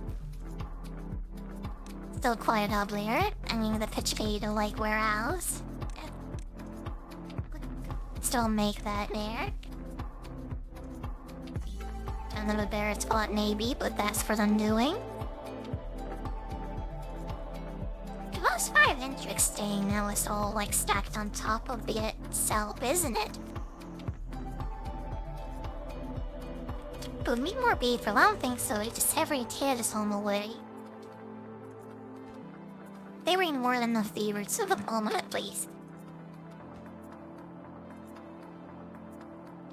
Still quite uglier. I mean, the potato like warehouse. Still make that there. A little better spot maybe, but that's for them doing. It was quite interesting how it's all like stacked on top of it itself, isn't it? But we need more beef, I don't think so. It's just every kid is on the way. They were more than enough beavers for the moment at least.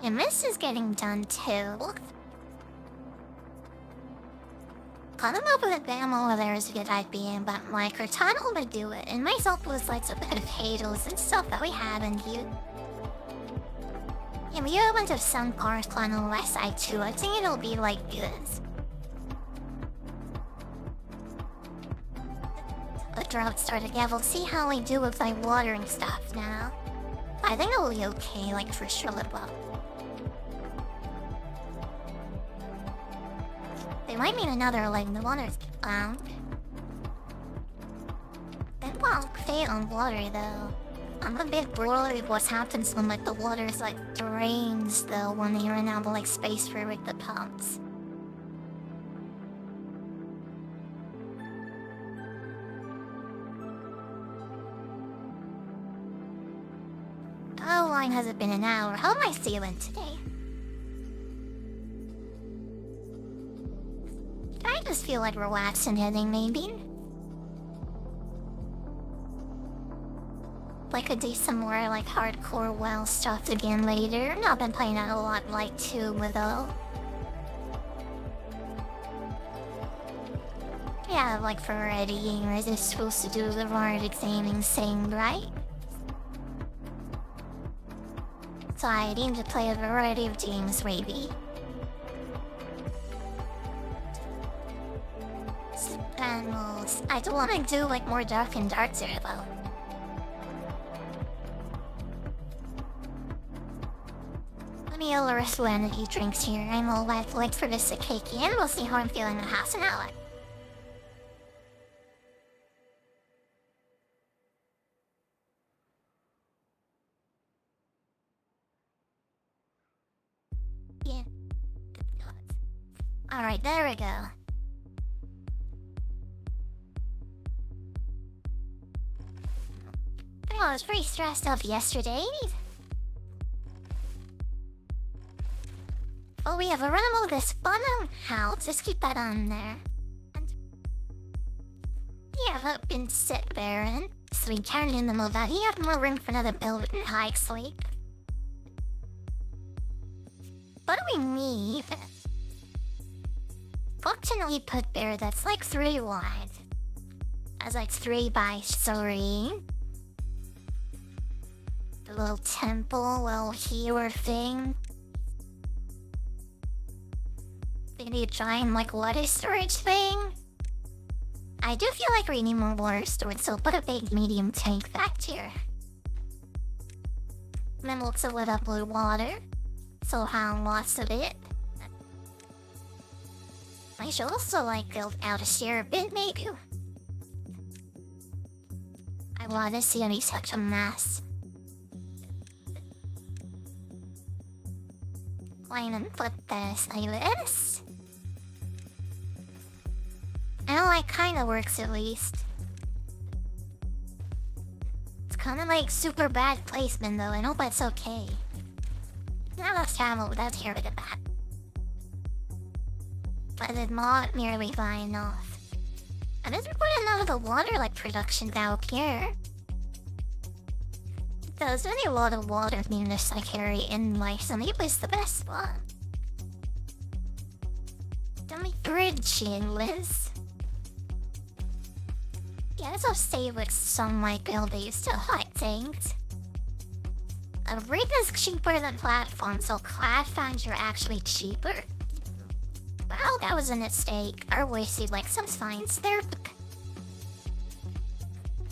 And this is getting done too. Kind of up with the bam over there is a good idea, but like our tunnel would do it, and myself was like some potatoes and stuff that we haven't used. Yeah, we have a bunch of sun cars on the west side too. I think it'll be like this. The drought started. Yeah, we'll see how we do with like watering stuff now. I think it'll be okay, like for sure. They might mean another like the water's found. They won't stay on water though. I'm a bit worried what happens when like the water's like drains though when they run out of like space for like the pumps. How long has it been an hour? How am I feeling today? I just feel like relaxing heading maybe. Like could do some more like hardcore well stuff again later. I've been playing that a lot like too though. Yeah, like for readying, we're just supposed to do the hard examining thing, right? So I aim to play a variety of games maybe. Animals. I don't want to do like more dark and darker though. Let me a rest of energy drinks here. I'm all wait for this to kick in. We'll see how I'm feeling in half an hour. Yeah. Alright, there we go. I was pretty stressed out yesterday. Oh, we have a run of this fun house. Just keep that on there. And yeah, I've been sick, Baron. So we turned in the move out. You have more room for another build and high sleep. What do we need? Fortunately, put there that's like 3 wide. As like 3 by 3. The little temple, little healer thing. Maybe a giant like water storage thing. I do feel like we need more water storage, so put a big medium tank back here. And then we'll fill it up with water. So have lots of it. I should also like build out a share a bit maybe. I want to see any such a mess. Why not put this like this? I know it kinda works at least. It's kinda like super bad placement though, I hope it's okay. Now let's travel without hearing of that. But it's not merely fine off. And it's recording out of the water like production out here. There's really a lot of water in this I carry in life, so maybe it's the best one. Dummy bridge in, Liz. Yeah, let's all stay with some like buildings to hot things. A rig is cheaper than platforms, so platforms are actually cheaper. Well, that was a mistake. Our wasted like some signs there.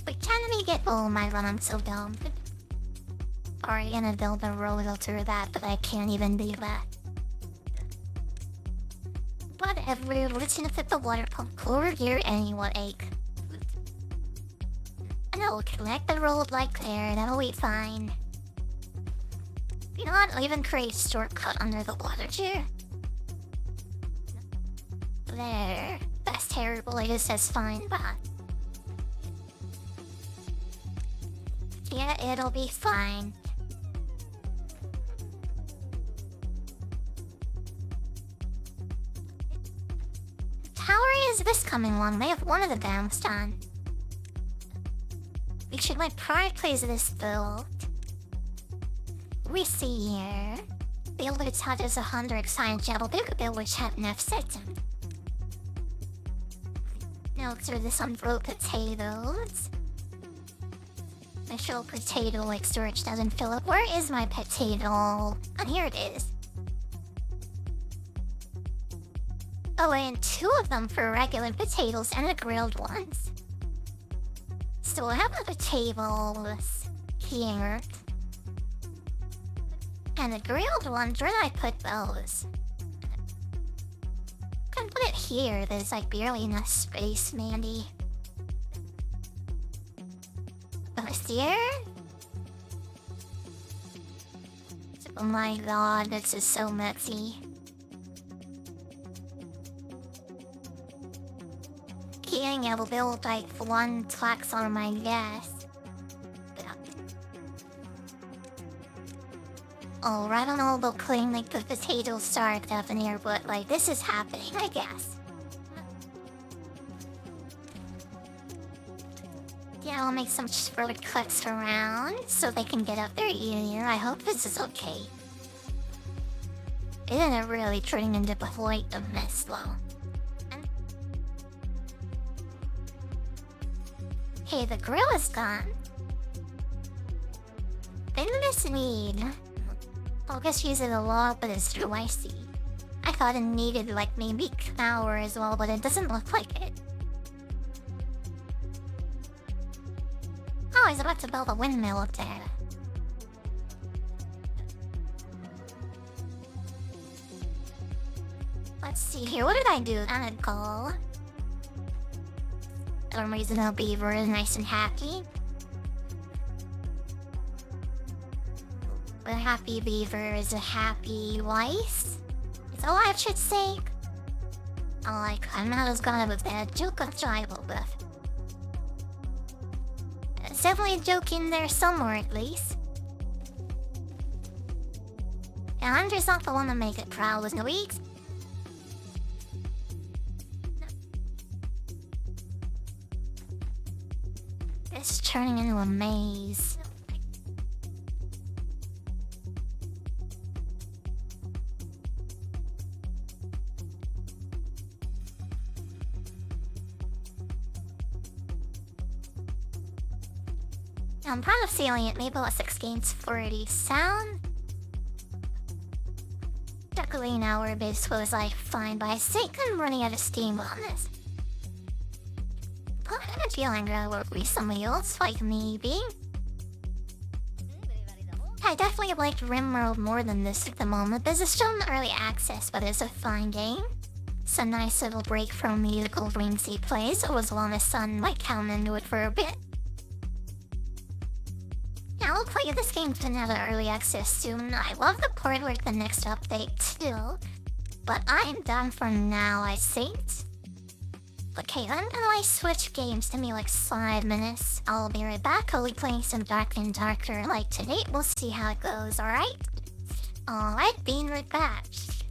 But can we get... Oh my god, I'm so dumb. Alright, gonna build a roller through that, but I can't even do that. Whatever, let's gonna fit the water pump over here anyway. And I'll connect the road like there, that'll be fine. You know what, I'll even create a shortcut under the water here. There. That's terrible, I guess that's fine, but... yeah, it'll be fine. How is this coming along? They have one of the dams done. We should like prioritize this build. We see here. Builders had as 100 science level. Big builders have enough system. Now let's do this on raw potatoes. My show potato like storage doesn't fill up. Where is my potato? And here it is. Oh, and 2 of them for regular potatoes and the grilled ones. So we'll have the potatoes here. And the grilled ones, where did I put those? Can put it here, there's like barely enough space, Mandy. This here? Oh my god, this is so messy. Being able to build like 1 platform, I guess. Oh, I don't know about putting like the potato stark up in here, but like this is happening, I guess. Yeah, I'll make some further cuts around so they can get up there easier. I hope this is okay. Isn't it really turning into quite a mess though? Hey, the grill is gone. Then this need. I'll just use it a lot, but it's too icy. I thought it needed like maybe flour as well, but it doesn't look like it. Oh, I was about to build a windmill up there. Let's see here, what did I do? And call. Some reason the beaver is nice and happy. A happy beaver is a happy wife. Is all I should say. I'm not as good of a bad joke of tribal, but there's definitely a joke in there somewhere at least. And I'm just not the one to make it proud with no weeks. It's turning into a maze. I'm proud of Salient, maybe about 6 games 40 sound. Luckily now our base was like fine, but I think I'm running out of steam on this. But I have a feeling that will be somebody else, like maybe. I definitely like RimWorld more than this at the moment. This is still in early access, but it's a fine game. It's a nice little break from musical dreams he plays. It was long as sun might count into it for a bit. Yeah, I'll play this game to another early access soon. I love the port work the next update too. But I'm done for now, I think. Okay, I'm gonna like switch games to me like 5 minutes. I'll be right back. I'll be playing some Dark and Darker like today. We'll see how it goes, alright? Alright, being right back.